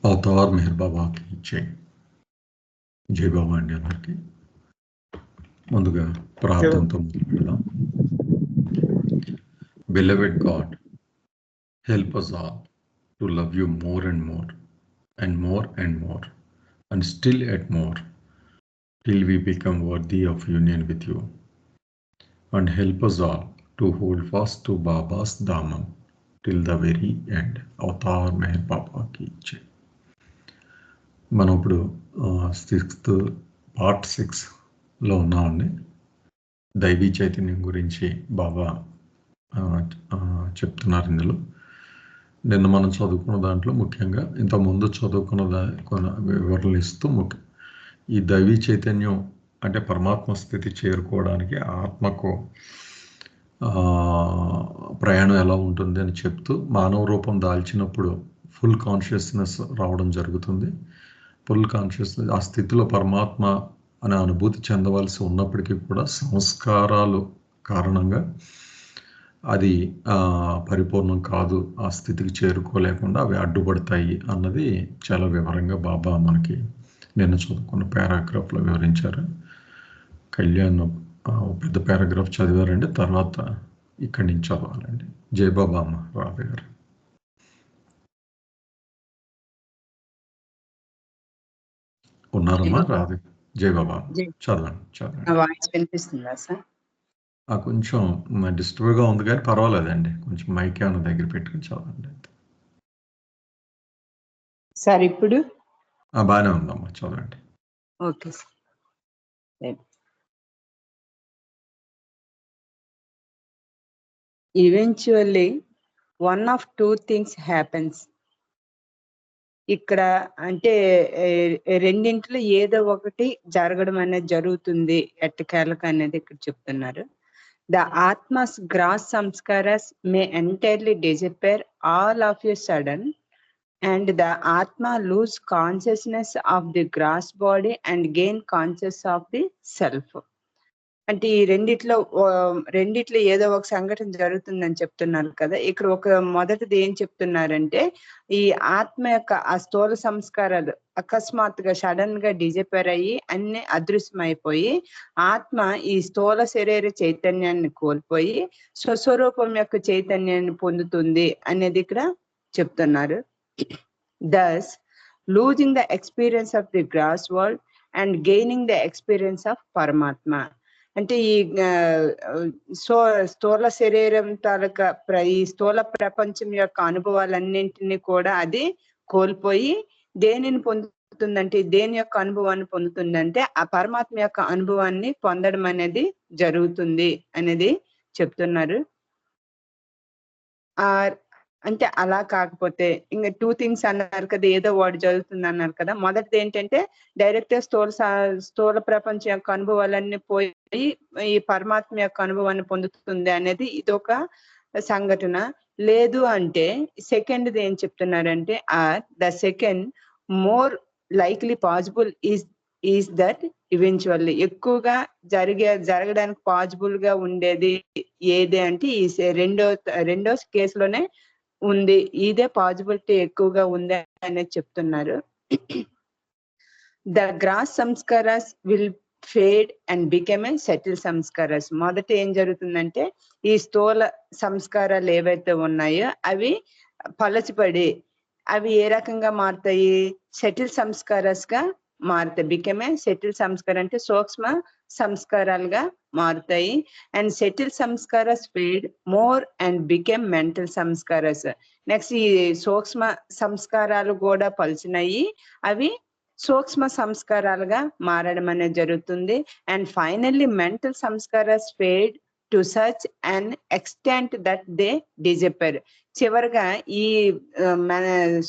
Avatar Meher Baba కి జై బాబా అండి. అందరికీ ముందుగా ప్రార్థనతో మొదలుపెడదాం. Beloved God, help us all to love you more and more and more and more and still yet more till we become worthy of union with you, and help us all to hold fast to Baba's Daman till the very end. Avatar Meher Baba కి జై. మనం ఇప్పుడు 6th part 6లో ఉన్నామండి. దైవీ చైతన్యం గురించి బాబా చెప్తున్నారు ఇందులో. నిన్న మనం చదువుకున్న దాంట్లో ముఖ్యంగా ఇంతకుముందు చదువుకున్న కొన్ని వివరణలు ఇస్తూ ఈ దైవీ చైతన్యం అంటే పరమాత్మ స్థితి చేరుకోవడానికి ఆత్మకు ప్రయాణం ఎలా ఉంటుంది అని చెప్తూ మానవ రూపం దాల్చినప్పుడు ఫుల్ కాన్షియస్నెస్ రావడం జరుగుతుంది. ఫుల్ కాన్షియస్నెస్ ఆ స్థితిలో పరమాత్మ అనే అనుభూతి చెందవలసి ఉన్నప్పటికీ కూడా సంస్కారాలు కారణంగా అది పరిపూర్ణం కాదు, ఆ స్థితికి చేరుకోలేకుండా అవి అడ్డుపడతాయి అన్నది చాలా వివరంగా బాబా మనకి నిన్న చదువుకున్న పారాగ్రాఫ్లో వివరించారు. కళ్యాణ్ పెద్ద పారాగ్రాఫ్ చదివారండి, తర్వాత ఇక్కడి నుంచి చదవాలండి. జై బాబా అమ్మ రాధ గారు. ఉన్నారమ్మా రాధ? జై బాబా చదవండి. వాయిస్ వినిపిస్తుందా సార్? కొంచెం డిస్టర్బ్గా ఉంది కానీ పర్వాలేదండి, కొంచెం మైక్ ఏమైనా దగ్గర పెట్టుకుని చదవండి. సార్ ఇప్పుడు బాగానే ఉందమ్మా, చదవండి. Okay sir. Eventually, one of two things happens. ఇక్కడ అంటే రెండింటిలో ఏదో ఒకటి జరగడం అనేది జరుగుతుంది ఎట్టకేలకు అనేది ఇక్కడ చెప్తున్నారు. The Atma's gross samskaras may entirely disappear all of a sudden, and the Atma lose consciousness of the gross body and gain consciousness of the self. అంటే ఈ రెండిట్లో ఏదో ఒక సంఘటన జరుగుతుందని చెప్తున్నారు కదా. ఇక్కడ ఒక మొదటిది ఏం చెప్తున్నారంటే, ఈ ఆత్మ యొక్క ఆ స్థూల సంస్కారాలు అకస్మాత్తుగా సడన్ గా డిజపేర్ అయ్యి అన్ని అదృశ్యమైపోయి ఆత్మ ఈ స్థూల శరీర చైతన్యాన్ని కోల్పోయి స్వస్వరూపం యొక్క చైతన్యాన్ని పొందుతుంది అనేది ఇక్కడ చెప్తున్నారు. Thus losing the experience of the gross world and gaining the experience of Paramatma. అంటే ఈ స్థూల శరీరం తాలూకా ఈ స్థూల ప్రపంచం యొక్క అనుభవాలన్నింటినీ కూడా అది కోల్పోయి దేనిని పొందుతుందంటే, దేని యొక్క అనుభవాన్ని పొందుతుందంటే ఆ పరమాత్మ యొక్క అనుభవాన్ని పొందడం అనేది జరుగుతుంది అనేది చెప్తున్నారు. అంటే అలా కాకపోతే ఇంకా 2 things అన్నారు కదా, ఏదో వాడు జరుగుతుంది అన్నారు కదా. మొదటిది ఏంటంటే డైరెక్ట్ స్థూల ప్రపంచం యొక్క అనుభవాలన్నీ పోయి ఈ పరమాత్మ యొక్క అనుభవాన్ని పొందుతుంది అనేది ఇదొక సంఘటన. లేదు అంటే సెకండ్ది ఏం చెప్తున్నారంటే the second more likely possible is that eventually ఎక్కువగా జరగడానికి పాసిబుల్ గా ఉండేది ఏది అంటే ఈ రెండో కేసులోనే ఉంది, ఇదే పాసిబిలిటీ ఎక్కువగా ఉంది అనేది చెప్తున్నారు. The gross sanskaras will fade and become a subtle sanskaras. మొదట ఏం జరుగుతుందంటే ఈ స్థూల సంస్కారాలు ఏవైతే ఉన్నాయో అవి పలచబడి అవి ఏ రకంగా మారుతాయి, సెటిల్ సంస్కారాస్ గా మారుతాయి. బికమ్ ఏ సెటిల్ సంస్కారం అంటే సూక్ష్మ సంస్కారాలుగా మారుతాయి. And subtle sanskaras fade more and become mental sanskaras. Next ఈ సూక్ష్మ సంస్కారాలు కూడా పలిచినాయి, అవి సూక్ష్మ సంస్కారాలుగా మారడం అనేది జరుగుతుంది. And finally mental sanskaras fade to such an extent that they disappear. చివరిగా ఈ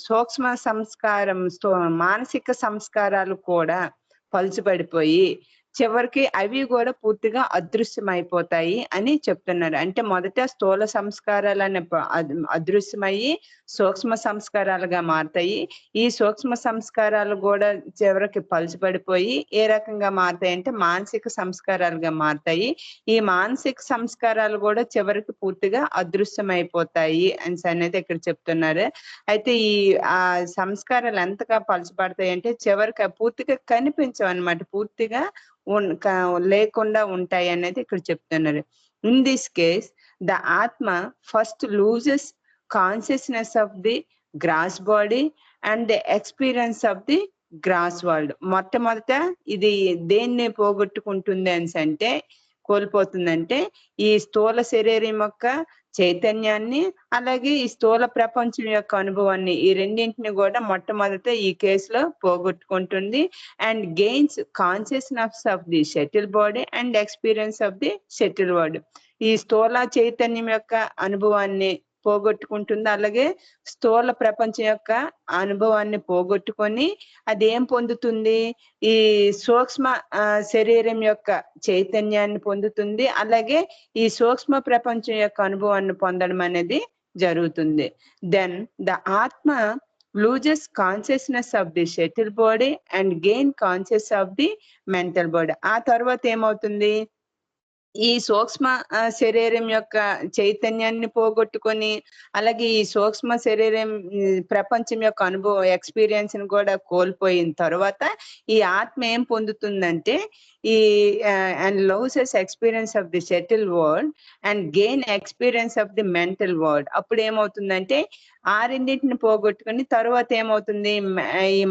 సూక్ష్మ సంస్కారం మానసిక సంస్కారాలు కూడా పలుచబడిపోయి చివరికి అవి కూడా పూర్తిగా అదృశ్యమైపోతాయి అని చెప్తున్నారు. అంటే మొదట స్థూల సంస్కారాలనే అదృశ్యమయ్యి సూక్ష్మ సంస్కారాలుగా మారతాయి. ఈ సూక్ష్మ సంస్కారాలు కూడా చివరికి పలుచబడిపోయి ఏ రకంగా మారతాయంటే మానసిక సంస్కారాలుగా మారతాయి. ఈ మానసిక సంస్కారాలు కూడా చివరికి పూర్తిగా అదృశ్యమైపోతాయి అనేది ఇక్కడ చెప్తున్నారు. అయితే ఈ సంస్కారాలు ఎంతగా పలచబడతాయి అంటే చివరికి పూర్తిగా కనిపించవు అన్నమాట. పూర్తిగా లేకుండా ఉంటాయి అనేది ఇక్కడ చెప్తున్నారు. In this case the Atma first loses consciousness of the gross body and the experience of the gross world. మొట్టమొదట ఇది దేన్ని పోగొట్టుకుంటుంది అంటే కోల్పోతుందంటే ఈ స్థూల శరీరం యొక్క చైతన్యాన్ని, అలాగే ఈ స్థూల ప్రపంచం యొక్క అనుభవాన్ని, ఈ రెండింటిని కూడా మొట్టమొదట ఈ కేసులో పోగొట్టుకుంటుంది. And gains consciousness of the subtle body and experience of the subtle world. ఈ స్థూల చైతన్యం యొక్క అనుభవాన్ని పోగొట్టుకుంటుంది, అలాగే స్థూల ప్రపంచం యొక్క అనుభవాన్ని పోగొట్టుకొని అది ఏం పొందుతుంది, ఈ సూక్ష్మ శరీరం యొక్క చైతన్యాన్ని పొందుతుంది, అలాగే ఈ సూక్ష్మ ప్రపంచం యొక్క అనుభవాన్ని పొందడం అనేది జరుగుతుంది. దెన్ ద ఆత్మ loses consciousness of the shuttle body and gain conscious of the mental body. ఆ తర్వాత ఏమవుతుంది, ఈ సూక్ష్మ శరీరం యొక్క చైతన్యాన్ని పోగొట్టుకొని, అలాగే ఈ సూక్ష్మ శరీరం ప్రపంచం యొక్క అనుభవం ఎక్స్పీరియన్స్ ని కూడా కోల్పోయిన తర్వాత ఈ ఆత్మ ఏం పొందుతుందంటే ఈ and loses experience of the subtle world and gain experience of the mental world. అప్పుడు ఏమవుతుందంటే ఆ రెండింటిని పోగొట్టుకుని తర్వాత ఏమవుతుంది, ఈ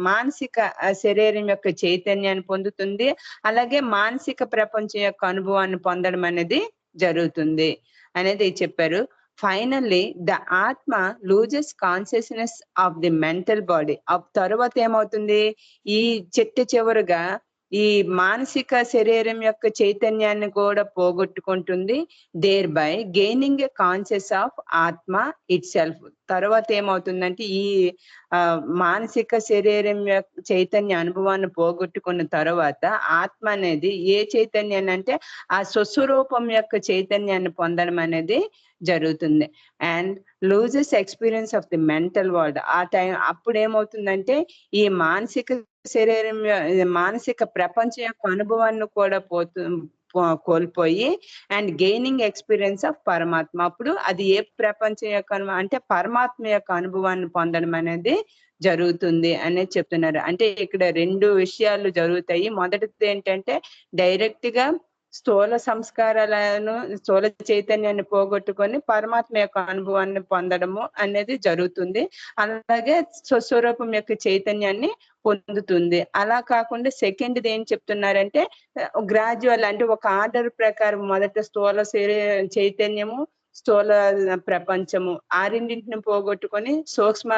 మానసిక శరీరం యొక్క చైతన్యాన్ని పొందుతుంది, అలాగే మానసిక ప్రపంచం యొక్క అనుభవాన్ని పొందడం అనేది జరుగుతుంది అనేది చెప్పారు. ఫైనల్లీ ద ఆత్మ loses consciousness of the mental body. తర్వాత ఏమవుతుంది, ఈ చివరగా ఈ మానసిక శరీరం యొక్క చైతన్యాన్ని కూడా పోగొట్టుకుంటుంది. Thereby gaining a conscious of atma itself. తర్వాత ఏమవుతుందంటే ఈ మానసిక శరీరం యొక్క చైతన్య అనుభవాన్ని పోగొట్టుకున్న తర్వాత ఆత్మ అనేది ఏ చైతన్యాన్ని అంటే ఆ స్వస్వరూపం యొక్క చైతన్యాన్ని పొందడం అనేది జరుగుతుంది. And loses experience of the mental world. ఆ టైం అప్పుడు ఏమవుతుందంటే ఈ మానసిక శరీరం మానసిక ప్రపంచం యొక్క అనుభవాన్ని కూడా కోల్పోయి అండ్ గెయినింగ్ ఎక్స్పీరియన్స్ ఆఫ్ పరమాత్మ. అప్పుడు అది ఏ ప్రపంచం యొక్క అంటే పరమాత్మ యొక్క అనుభవాన్ని పొందడం అనేది జరుగుతుంది అనేది చెప్తున్నారు. అంటే ఇక్కడ రెండు విషయాలు జరుగుతాయి. మొదటిది ఏంటంటే డైరెక్ట్ గా స్థూల సంస్కారాలను స్థూల చైతన్యాన్ని పోగొట్టుకొని పరమాత్మ యొక్క అనుభవాన్ని పొందడము అనేది జరుగుతుంది, అలాగే స్వస్వరూపం యొక్క చైతన్యాన్ని పొందుతుంది. అలా కాకుండా సెకండ్ది ఏం చెప్తున్నారంటే గ్రాడ్యువల్, అంటే ఒక ఆర్డర్ ప్రకారం మొదట స్థూల చైతన్యము స్థూల ప్రపంచము ఆ రెండింటిని పోగొట్టుకొని సూక్ష్మ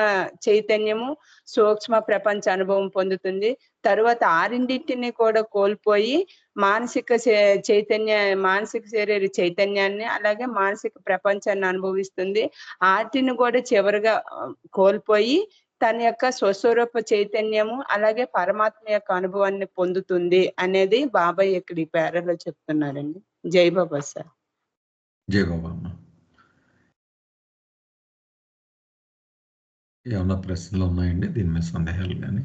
చైతన్యము సూక్ష్మ ప్రపంచ అనుభవం పొందుతుంది. తర్వాత ఆ రెండింటిని కూడా కోల్పోయి మానసిక శరీర చైతన్యాన్ని అలాగే మానసిక ప్రపంచాన్ని అనుభవిస్తుంది. వాటిని కూడా చివరిగా కోల్పోయి తన యొక్క స్వస్వరూప చైతన్యము అలాగే పరమాత్మ యొక్క అనుభవాన్ని పొందుతుంది అనేది బాబాయ్ ఇక్కడ ఈ పేరాలో చెప్తున్నారండి. జై బాబా సార్. జై బాబా అమ్మ. ఏమన్నా ప్రశ్నలు ఉన్నాయండి దీని మీద, సందేహాలు కానీ?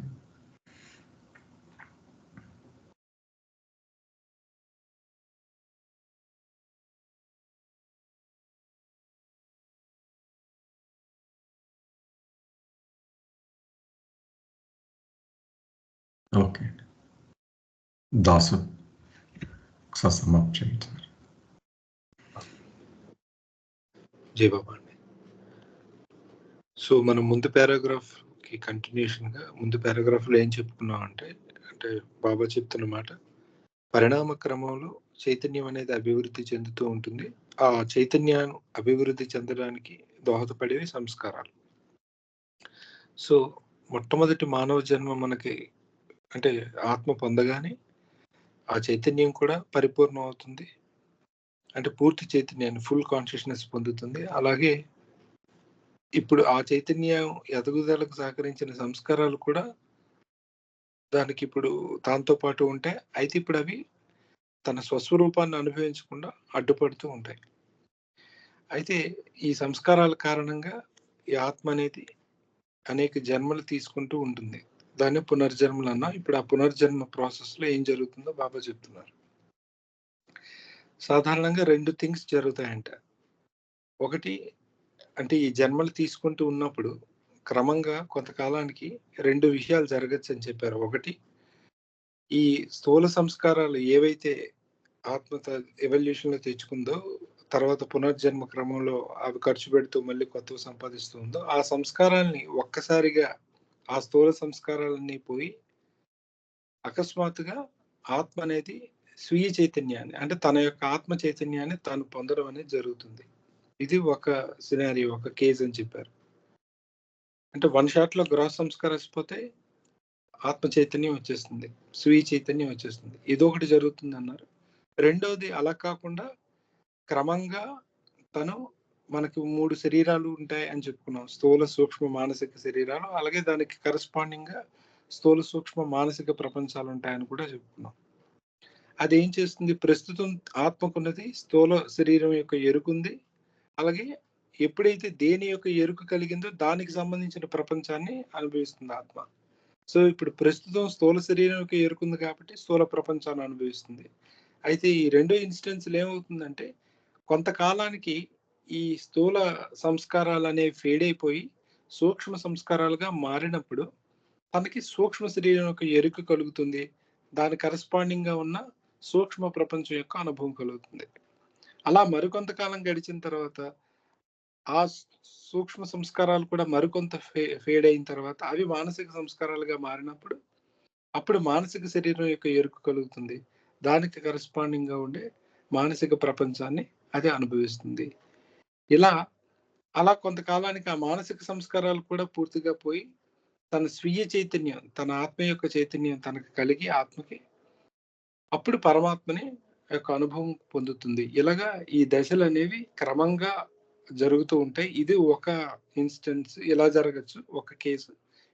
ఓకే దాసు ఒకసారి సమాప్తం చేయండి. జై బాబా అండి. సో మనం ముందు పారాగ్రాఫ్ కి కంటిన్యూషన్ గా ముందు పారాగ్రాఫ్ లో ఏం చెప్పుకున్నాం అంటే బాబా చెప్తున్న మాట, పరిణామ క్రమంలో చైతన్యం అనేది అభివృద్ధి చెందుతూ ఉంటుంది. ఆ చైతన్యాన్ని అభివృద్ధి చెందడానికి దోహదపడేవి సంస్కారాలు. సో మొట్టమొదటి మానవ జన్మ మనకి అంటే ఆత్మ పొందగానే ఆ చైతన్యం కూడా పరిపూర్ణం అవుతుంది, అంటే పూర్తి చైతన్యాన్ని ఫుల్ కాన్షియస్నెస్ పొందుతుంది. అలాగే ఇప్పుడు ఆ చైతన్యం ఎదుగుదలకు సహకరించిన సంస్కారాలు కూడా దానికి ఇప్పుడు దాంతో పాటు ఉంటే, అయితే ఇప్పుడు అవి తన స్వస్వరూపాన్ని అనుభవించకుండా అడ్డుపడుతూ ఉంటాయి. అయితే ఈ సంస్కారాల కారణంగా ఈ ఆత్మ అనేది అనేక జన్మలు తీసుకుంటూ ఉంటుంది. దాన్ని పునర్జన్మలు అన్నా. ఇప్పుడు ఆ పునర్జన్మ ప్రాసెస్ లో ఏం జరుగుతుందో బాబా చెప్తున్నారు. సాధారణంగా 2 థింగ్స్ జరుగుతాయంట. ఒకటి అంటే ఈ జన్మలు తీసుకుంటూ ఉన్నప్పుడు క్రమంగా కొంతకాలానికి 2 విషయాలు జరగచ్చు అని చెప్పారు. ఒకటి, ఈ స్థూల సంస్కారాలు ఏవైతే ఆత్మ ఎవల్యూషన్ లో తెచ్చుకుందో, తర్వాత పునర్జన్మ క్రమంలో అవి ఖర్చు పెడుతూ మళ్ళీ కొత్తవి సంపాదిస్తూ ఉందో, ఆ సంస్కారాల్ని ఒక్కసారిగా ఆ స్థూల సంస్కారాలన్నీ పోయి అకస్మాత్తుగా ఆత్మ అనేది స్వీయ చైతన్యాన్ని, అంటే తన యొక్క ఆత్మ చైతన్యాన్ని తాను పొందడం అనేది జరుగుతుంది. ఇది ఒక సినారియో, ఒక కేసు అని చెప్పారు. అంటే 1 షాట్ లో గ్రాస్ సంస్కారం ఆత్మ చైతన్యం వచ్చేస్తుంది, స్వీయ చైతన్యం వచ్చేస్తుంది. ఇదొకటి జరుగుతుంది అన్నారు. రెండోది, అలా కాకుండా క్రమంగా తను, మనకు 3 శరీరాలు ఉంటాయి అని చెప్పుకున్నాం. స్థూల, సూక్ష్మ, మానసిక శరీరాలు. అలాగే దానికి కరెస్పాండింగ్ గా స్థూల, సూక్ష్మ, మానసిక ప్రపంచాలు ఉంటాయని కూడా చెప్పుకున్నాం. అదేం చేస్తుంది, ప్రస్తుతం ఆత్మకున్నది స్థూల శరీరం యొక్క ఎరుకుంది. అలాగే ఎప్పుడైతే దేని యొక్క ఎరుక కలిగిందో దానికి సంబంధించిన ప్రపంచాన్ని అనుభవిస్తుంది ఆత్మ. సో ఇప్పుడు ప్రస్తుతం స్థూల శరీరం యొక్క ఎరుకుంది కాబట్టి స్థూల ప్రపంచాన్ని అనుభవిస్తుంది. అయితే ఈ 2 ఇన్స్టెన్స్లు ఏమవుతుందంటే, కొంతకాలానికి ఈ స్థూల సంస్కారాలు అనేవి ఫేడ్ అయిపోయి సూక్ష్మ సంస్కారాలుగా మారినప్పుడు తనకి సూక్ష్మ శరీరం యొక్క ఎరుక కలుగుతుంది. దాని కరెస్పాండింగ్ గా ఉన్న సూక్ష్మ ప్రపంచం యొక్క అనుభవం కలుగుతుంది. అలా మరికొంతకాలం గడిచిన తర్వాత ఆ సూక్ష్మ సంస్కారాలు కూడా మరికొంత ఫేడ్ అయిన తర్వాత అవి మానసిక సంస్కారాలుగా మారినప్పుడు అప్పుడు మానసిక శరీరం యొక్క ఎరుక కలుగుతుంది. దానికి కరెస్పాండింగ్ గా ఉండే మానసిక ప్రపంచాన్ని అది అనుభవిస్తుంది. అలా కొంతకాలానికి ఆ మానసిక సంస్కారాలు కూడా పూర్తిగా పోయి తన స్వీయ చైతన్యం, తన ఆత్మ యొక్క చైతన్యం తనకు కలిగి ఆత్మకి అప్పుడు పరమాత్మని యొక్క అనుభవం పొందుతుంది. ఇలాగా ఈ దశలు అనేవి క్రమంగా జరుగుతూ ఉంటాయి. ఇది ఒక ఇన్స్టెన్స్, ఇలా జరగచ్చు ఒక కేసు.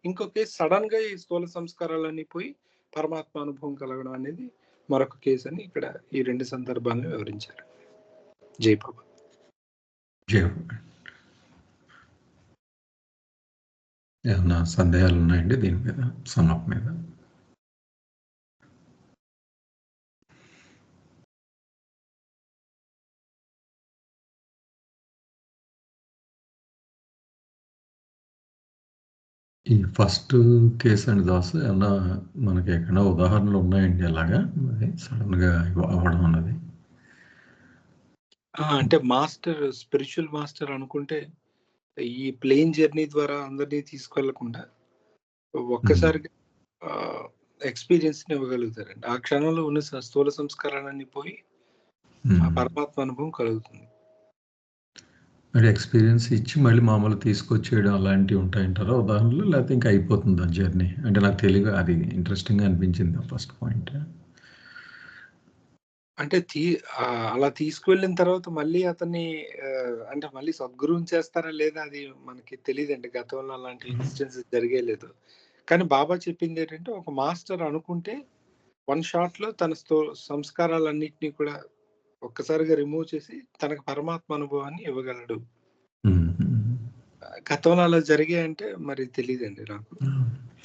ఇంకో కేసు, సడన్ గా ఈ స్థూల సంస్కారాలన్నీ పోయి పరమాత్మ అనుభవం కలగడం అనేది మరొక కేసు అని ఇక్కడ ఈ 2 సందర్భాలను వివరించారు. జై బాబా. జై బాబా. ఏమన్నా సందేహాలు ఉన్నాయండి దీని మీద, సమప్ మీద? ఈ ఫస్ట్ కేసు అండి దాస్, ఏమన్నా మనకి ఎక్కడైనా ఉదాహరణలు ఉన్నాయండి అలాగా సడన్ గా అవ్వడం అన్నది? అంటే మాస్టర్, స్పిరిచువల్ మాస్టర్ అనుకుంటే ఈ ప్లేన్ జర్నీ ద్వారా అందరినీ తీసుకెళ్లకుండా ఒక్కసారిగా ఎక్స్పీరియన్స్ ఇవ్వగలుగుతారండి. ఆ క్షణంలో ఉన్న స్థూల సంస్కారాలన్నీ పోయి ఆ పరమాత్మ అనుభవం కలుగుతుంది. మరి ఎక్స్పీరియన్స్ ఇచ్చి మళ్ళీ మామూలు తీసుకొచ్చేయడం అలాంటివి ఉంటాయంటారా ఉదాహరణలు, లేకపోతే ఇంకా అయిపోతుంది ఆ జర్నీ? అంటే నాకు తెలియదు, అది ఇంట్రెస్టింగ్ గా అనిపించింది ఫస్ట్ పాయింట్. అంటే అలా తీసుకువెళ్ళిన తర్వాత మళ్ళీ అతన్ని అంటే మళ్ళీ సద్గురువుని చేస్తారా లేదా అది మనకి తెలియదండి. గతంలో అలాంటి ఇన్సిడెన్సెస్ జరిగేలేదు. కానీ బాబా చెప్పింది ఏంటంటే, ఒక మాస్టర్ అనుకుంటే 1 షాట్ లో తన సంస్కారాలన్నింటినీ కూడా ఒక్కసారిగా రిమూవ్ చేసి తనకు పరమాత్మ అనుభవాన్ని ఇవ్వగలడు. గతంలో అలా జరిగాయంటే మరి తెలియదండి నాకు,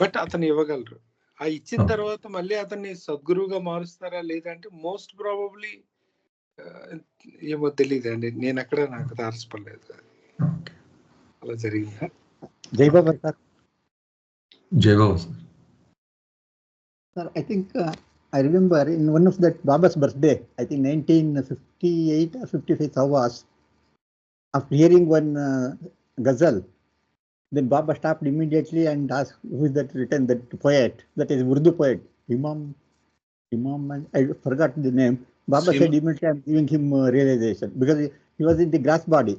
బట్ అతను ఇవ్వగలరు. ఆ ఇచ్చిన తర్వాత మళ్ళీ అతన్ని సద్గురువుగా మారుస్తారా లేదంటే మోస్ట్ ప్రాబబ్లీ ఏమో తెలియదండి. నేను ఎక్కడ నాకు తారసపడలేదు అలా జరిగిందా. జై బాబా సార్. జై బాబా sir. Sir, I think I remember in one of that Baba's birthday, I think 1958 or 55 hours, after hearing one ghazal, then Baba stopped immediately and asked, who is that written, that poet, that is Urdu poet, Imam, I forgot the name. Baba said immediately, I'm giving him realization, because he was in the grass body.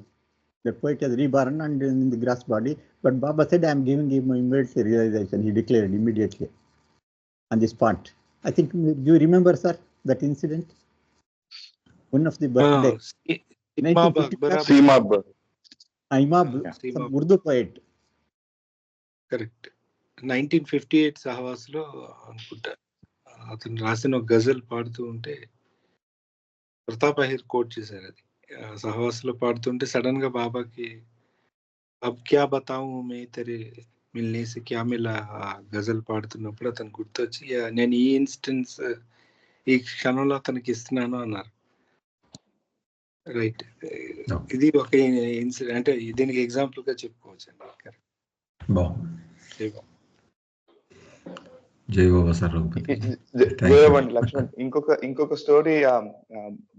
The poet is reborn and in the grass body, but Baba said, I'm giving him immediately realization. He declared immediately on the spot. I think, do you remember, sir, that incident? One of the birthday. Imab, some Urdu poet. Correct. 1958 సహవాసులో అనుకుంటా అతను రాసిన ఒక గజల్ పాడుతూ ఉంటే Pratap Ahir coat చేశారు. అది సహవాసులో పాడుతుంటే sudden గా బాబాకి అబ్ క్యా బతావు మే తెరే మిల్నే సే క్యా మిలా గజల్ పాడుతున్నప్పుడు అతను గుర్తొచ్చి నేను ఈ ఇన్స్టెన్స్ ఈ క్షణంలో అతనికి ఇస్తున్నాను అన్నారు. రైట్, ఇది ఒక ఇన్సిడెంట్, అంటే దీనికి ఎగ్జాంపుల్ గా చెప్పుకోవచ్చు అండి. బాగుంది. జై బాబా సార్. జయవండి లక్ష్మణ్. ఇంకొక స్టోరీ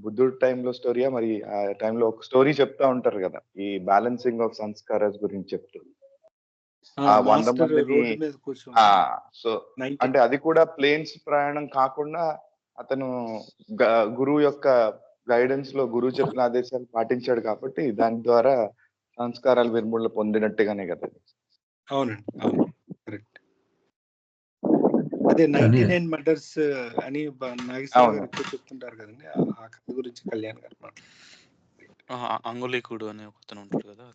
బుద్ధుడి టైంలో స్టోరీయా మరి ఆ టైంలో ఒక స్టోరీ చెప్తా ఉంటారు కదా, ఈ బ్యాలెన్సింగ్ ఆఫ్ సంస్కారాస్ గురించి చెప్తూ 100 మందిని. సో అంటే అది కూడా ప్లేన్స్ ప్రయాణం కాకుండా అతను గురువు యొక్క గైడెన్స్ లో గురువు చెప్పిన ఆదేశాలు పాటించాడు కాబట్టి దాని ద్వారా సంస్కారాలు నిర్మూలన పొందినట్టుగానే కదా. అవునండి, అవును, కరెక్ట్. అదే 99 మర్డర్స్ అని నాగేశ్వర గారు ఎక్కువ చెప్తుంటారు కదండి, ఆ కథ గురించి కళ్యాణ్ గారు అంగుళీకుడు అనే ఒకతను ఉంటాడు కదా.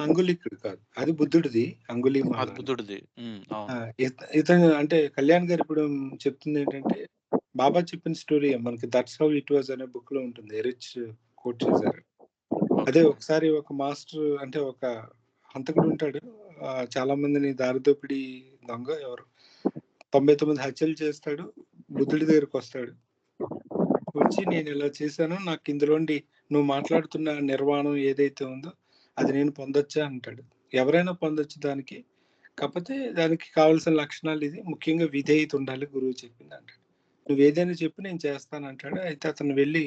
అంగుళీకుడు కాదు, అది బుద్ధుడిది. అంగుళీ బుద్ధుడిది. ఇతను అంటే కళ్యాణ్ గారు ఇప్పుడు చెప్తుంది ఏంటంటే, బాబా చెప్పిన స్టోరీ మనకి దట్స్ హౌ ఇట్ వాజ్ అనే బుక్ లో ఉంటుంది, ఎరిచ్ కోట్ చేశారు. అదే ఒకసారి ఒక మాస్టర్ అంటే ఒక హంతకుడు ఉంటాడు, చాలా మందిని దారిదోపిడి దొంగ ఎవరు 99 హత్యలు చేస్తాడు. బుద్ధుడి దగ్గరకు వస్తాడు, వచ్చి నేను ఇలా చేశాను, నాకు ఇందులోండి నువ్వు మాట్లాడుతున్న నిర్వాణం ఏదైతే ఉందో అది నేను పొందొచ్చా అంటాడు. ఎవరైనా పొందొచ్చు దానికి, కాకపోతే దానికి కావాల్సిన లక్షణాలు ఇది, ముఖ్యంగా విధేయత ఉండాలి, గురువు చెప్పింది అంటాడు. నువ్వు ఏదైనా చెప్పి నేను చేస్తాను అంటాడు. అయితే అతను వెళ్ళి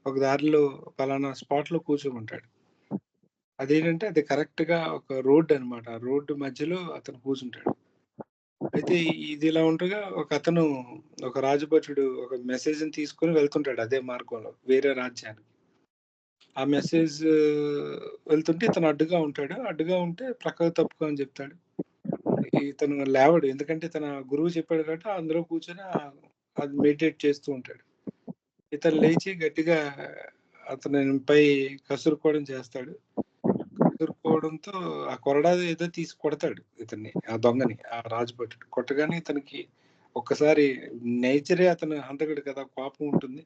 ఒక దారిలో పలానా స్పాట్ లో కూర్చోమంటాడు. అదేంటంటే అది కరెక్ట్ గా ఒక రోడ్డు అనమాట, ఆ రోడ్డు మధ్యలో అతను కూర్చుంటాడు. అయితే ఇది ఇలా ఉండగా ఒక అతను ఒక రాజభటుడు ఒక మెసేజ్ ని తీసుకొని వెళ్తుంటాడు అదే మార్గంలో వేరే రాజ్యానికి. ఆ మెసేజ్ వెళ్తుంటే ఇతను అడ్డుగా ఉంటాడు, అడ్డుగా ఉంటే ప్రక్కకు తప్పుకో అని చెప్తాడు. ఇతను లేవడు, ఎందుకంటే తన గురువు చెప్పాడు కాబట్టి అందులో కూర్చొని అది మెడిటేట్ చేస్తూ ఉంటాడు. ఇతను లేచి గట్టిగా అతని పై కసురుకోవడం చేస్తాడు. కసురుకోవడంతో ఆ కొరడా ఏదో తీసి కొడతాడు ఇతన్ని, ఆ దొంగని, ఆ రాజభటుడు. కొట్టగానే ఇతనికి ఒక్కసారి నేచరే అతను హంతకుడు కదా, కోపం ఉంటుంది.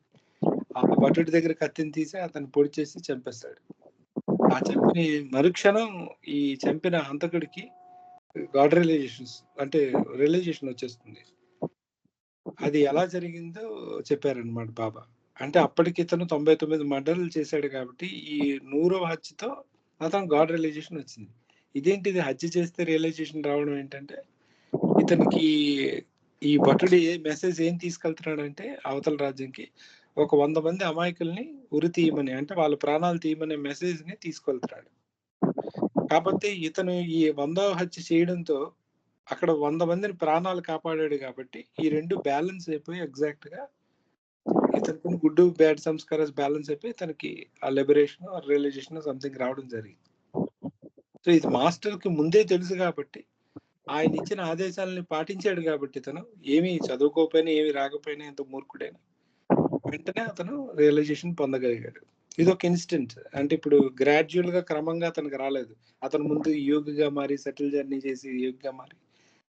ఆ భటుడి దగ్గర కత్తిని తీసి అతను పొడి చేసి చంపేస్తాడు. ఆ చంపిన మరుక్షణం ఈ చంపిన హంతకుడికి గాడ్ రియలైజేషన్స్ అంటే రియలైజేషన్ వచ్చేస్తుంది. అది ఎలా జరిగిందో చెప్పారనమాట బాబా. అంటే అప్పటికి ఇతను 99 మర్డర్లు చేశాడు కాబట్టి ఈ 100వ హత్యతో అతను గాడ్ రియలైజేషన్ వచ్చింది. ఇదేంటిది హత్య చేస్తే రియలైజేషన్ రావడం ఏంటంటే, ఇతనికి ఈ భటుడి మెసేజ్ ఏం తీసుకెళ్తున్నాడంటే అవతల రాజ్యంకి ఒక 100 మంది అమాయకుల్ని ఉరి తీయమని, అంటే వాళ్ళ ప్రాణాలు తీయమనే మెసేజ్ ని తీసుకెళ్తున్నాడు. కాకపోతే ఇతను ఈ 100వ హత్య చేయడంతో అక్కడ 100 మందిని ప్రాణాలు కాపాడాడు కాబట్టి ఈ రెండు బ్యాలెన్స్ అయిపోయి ఎగ్జాక్ట్ గా ఇతనికి గుడ్ బ్యాడ్ సంస్కారాలు బ్యాలెన్స్ అయిపోయి తనకి ఆ లిబరేషన్ రియలైజేషన్ సంథింగ్ రావడం జరిగింది. సో ఇది మాస్టర్ కి ముందే తెలుసు కాబట్టి ఆయన ఇచ్చిన ఆదేశాలని పాటించాడు కాబట్టి ఇతను ఏమి చదువుకోకపోయినా ఏమి రాకపోయినా ఎంత మూర్ఖుడైనా వెంటనే అతను రియలైజేషన్ పొందగలిగాడు. ఇది ఒక ఇన్స్టెంట్. అంటే ఇప్పుడు గ్రాడ్యువల్ గా క్రమంగా అతనికి రాలేదు. అతను ముందు యోగిగా మారి సెటిల్ జర్నీ చేసి యోగిగా మారి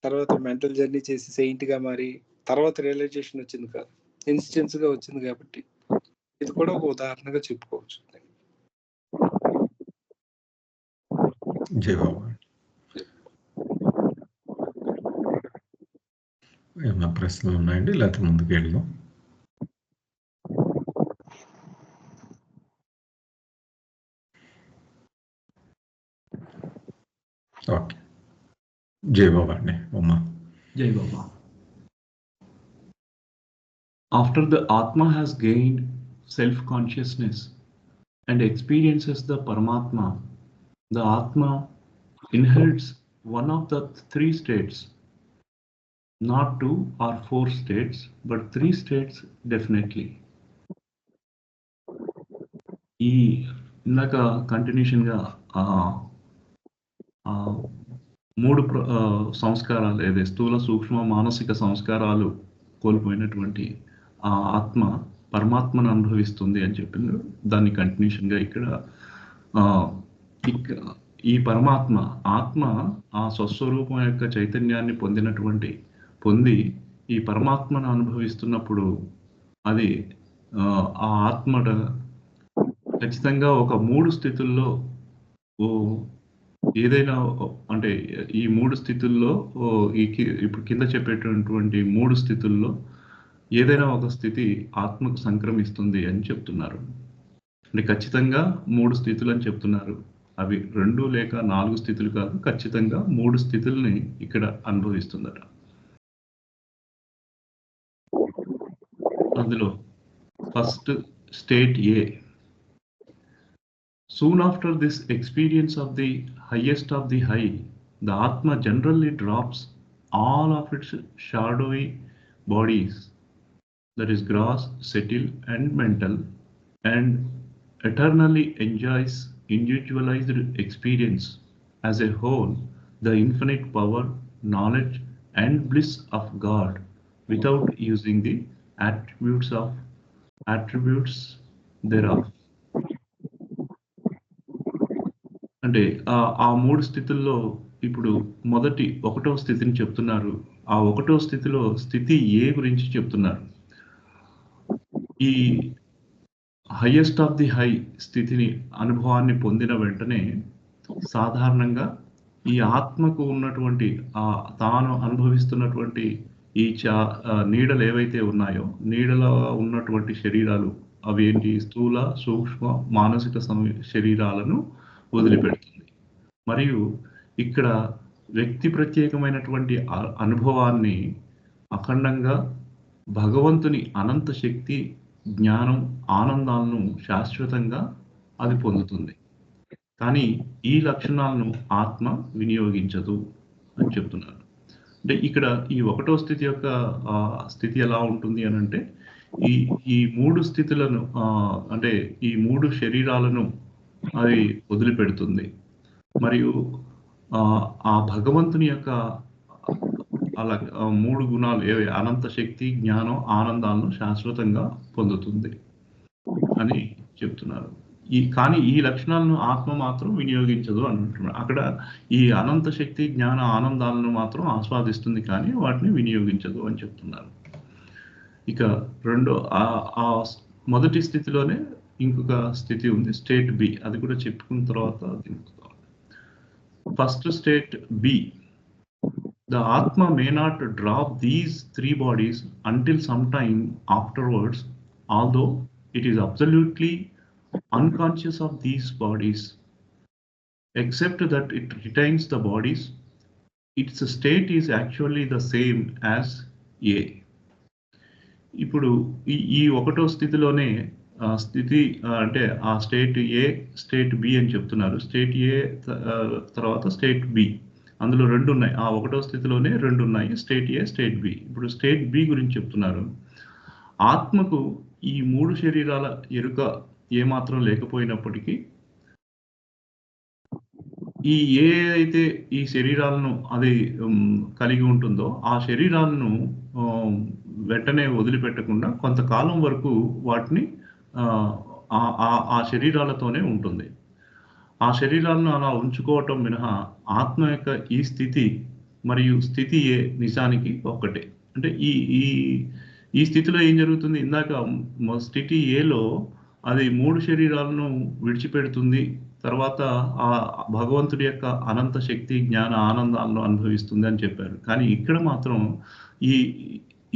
తర్వాత మెంటల్ జర్నీ చేసి సెయింట్ గా మారి తర్వాత రియలైజేషన్ వచ్చింది కాదు, ఇన్స్టెన్స్ గా వచ్చింది. కాబట్టి ఇది కూడా ఒక ఉదాహరణగా చెప్పుకోవచ్చు. జై బాబా. ఏమైనా ప్రశ్నలు ఉన్నాయండి, లేకపోతే ముందుకు వెళ్దాం? ఓకే, జై బాబా అండి. ఉమ్మా. Jai Baba. After the Atma has gained self-consciousness and experiences the Paramatma, the Atma inherits one of the three states, not 2 or 4 states, but 3 states definitely. ఈ ఇందాక కంటిన్యూషన్గా 3 సంస్కారాలు, ఏదే స్థూల సూక్ష్మ మానసిక సంస్కారాలు కోల్పోయినటువంటి ఆ ఆత్మ పరమాత్మను అనుభవిస్తుంది అని చెప్పింది. దాన్ని కంటిన్యూషన్గా ఇక్కడ ఈ పరమాత్మ ఆత్మ ఆ స్వస్వరూపం యొక్క చైతన్యాన్ని పొంది ఈ పరమాత్మను అనుభవిస్తున్నప్పుడు అది ఆ ఆత్మ ఖచ్చితంగా ఒక 3 స్థితుల్లో ఏదైనా అంటే ఈ 3 స్థితుల్లో ఇప్పుడు కింద చెప్పేటటువంటి 3 స్థితుల్లో ఏదైనా ఒక స్థితి ఆత్మకు సంక్రమిస్తుంది అని చెప్తున్నారు. అంటే ఖచ్చితంగా 3 స్థితులు అని చెప్తున్నారు. అవి 2 లేక 4 స్థితులు కాదు, ఖచ్చితంగా 3 స్థితుల్ని ఇక్కడ అనుభవిస్తుందట. అందులో first state A. Soon after this experience of the highest of the high, the Atma generally drops all of its shadowy bodies, that is gross, subtle and mental, and eternally enjoys individualized experience as a whole, the infinite power, knowledge and bliss of God without using the attributes thereof. అంటే ఆ 3 స్థితుల్లో ఇప్పుడు ఒకటో స్థితిని చెప్తున్నారు. ఆ ఒకటో స్థితిలో స్థితి ఏ గురించి చెప్తున్నారు. ఈ హైయెస్ట్ ఆఫ్ ది హై స్థితిని అనుభవాన్ని పొందిన వెంటనే సాధారణంగా ఈ ఆత్మకు ఉన్నటువంటి తాను అనుభవిస్తున్నటువంటి ఈ నీడలు ఏవైతే ఉన్నాయో, నీడలో ఉన్నటువంటి శరీరాలు అవి ఏంటి, స్థూల, సూక్ష్మ, మానసిక శరీరాలను వదిలిపెడుతుంది. మరియు ఇక్కడ వ్యక్తి ప్రత్యేకమైనటువంటి అనుభవాన్ని అఖండంగా భగవంతుని అనంత శక్తి, జ్ఞానం, ఆనందాలను శాశ్వతంగా అది పొందుతుంది. కానీ ఈ లక్షణాలను ఆత్మ వినియోగించదు అని చెప్తున్నారు. అంటే ఇక్కడ ఈ ఒకటో స్థితి యొక్క స్థితి ఎలా ఉంటుంది అని అంటే ఈ 3 స్థితులను అంటే ఈ 3 శరీరాలను అది వదిలిపెడుతుంది. మరియు ఆ భగవంతుని యొక్క అలా 3 గుణాలు ఏవి, అనంత శక్తి, జ్ఞానం, ఆనందాలను శాశ్వతంగా పొందుతుంది అని చెప్తున్నారు. కానీ ఈ లక్షణాలను ఆత్మ మాత్రం వినియోగించదు అంటున్నారు. అక్కడ ఈ అనంత శక్తి, జ్ఞాన, ఆనందాలను మాత్రం ఆస్వాదిస్తుంది కానీ వాటిని వినియోగించదు అని చెప్తున్నారు. ఇక ఆ మొదటి స్థితిలోనే ఇంకొక స్థితి ఉంది, స్టేట్ బి. అది కూడా చెప్పుకున్న తర్వాత first state B. The Atma may not drop these 3 bodies until some time afterwards, although it is absolutely unconscious of these bodies, except that it retains the bodies. Its state is actually the same as A. ఇప్పుడు ఈ ఒకటో స్థితిలోనే స్థితి అంటే ఆ state ఏ, state B అని చెప్తున్నారు. State ఏ తర్వాత స్టేట్ బి, అందులో 2 ఉన్నాయి. ఆ ఒకటో స్థితిలోనే 2 ఉన్నాయి, స్టేట్ ఏ, స్టేట్ బి. ఇప్పుడు స్టేట్ బి గురించి చెప్తున్నారు. ఆత్మకు ఈ 3 శరీరాల ఎరుక ఏమాత్రం లేకపోయినప్పటికీ ఈ ఏ అయితే ఈ శరీరాలను అది కలిగి ఉంటుందో ఆ శరీరాలను వెంటనే వదిలిపెట్టకుండా కొంతకాలం వరకు వాటిని ఆ శరీరాలతోనే ఉంటుంది. ఆ శరీరాలను అలా ఉంచుకోవటం మినహా ఆత్మ యొక్క ఈ స్థితి మరియు స్థితి ఏ నిజానికి ఒక్కటే. అంటే ఈ స్థితిలో ఏం జరుగుతుంది, ఇందాక స్థితి ఏలో అది 3 శరీరాలను విడిచిపెడుతుంది, తర్వాత ఆ భగవంతుడి యొక్క అనంత శక్తి, జ్ఞాన, ఆనందాలను అనుభవిస్తుంది అని చెప్పారు. కానీ ఇక్కడ మాత్రం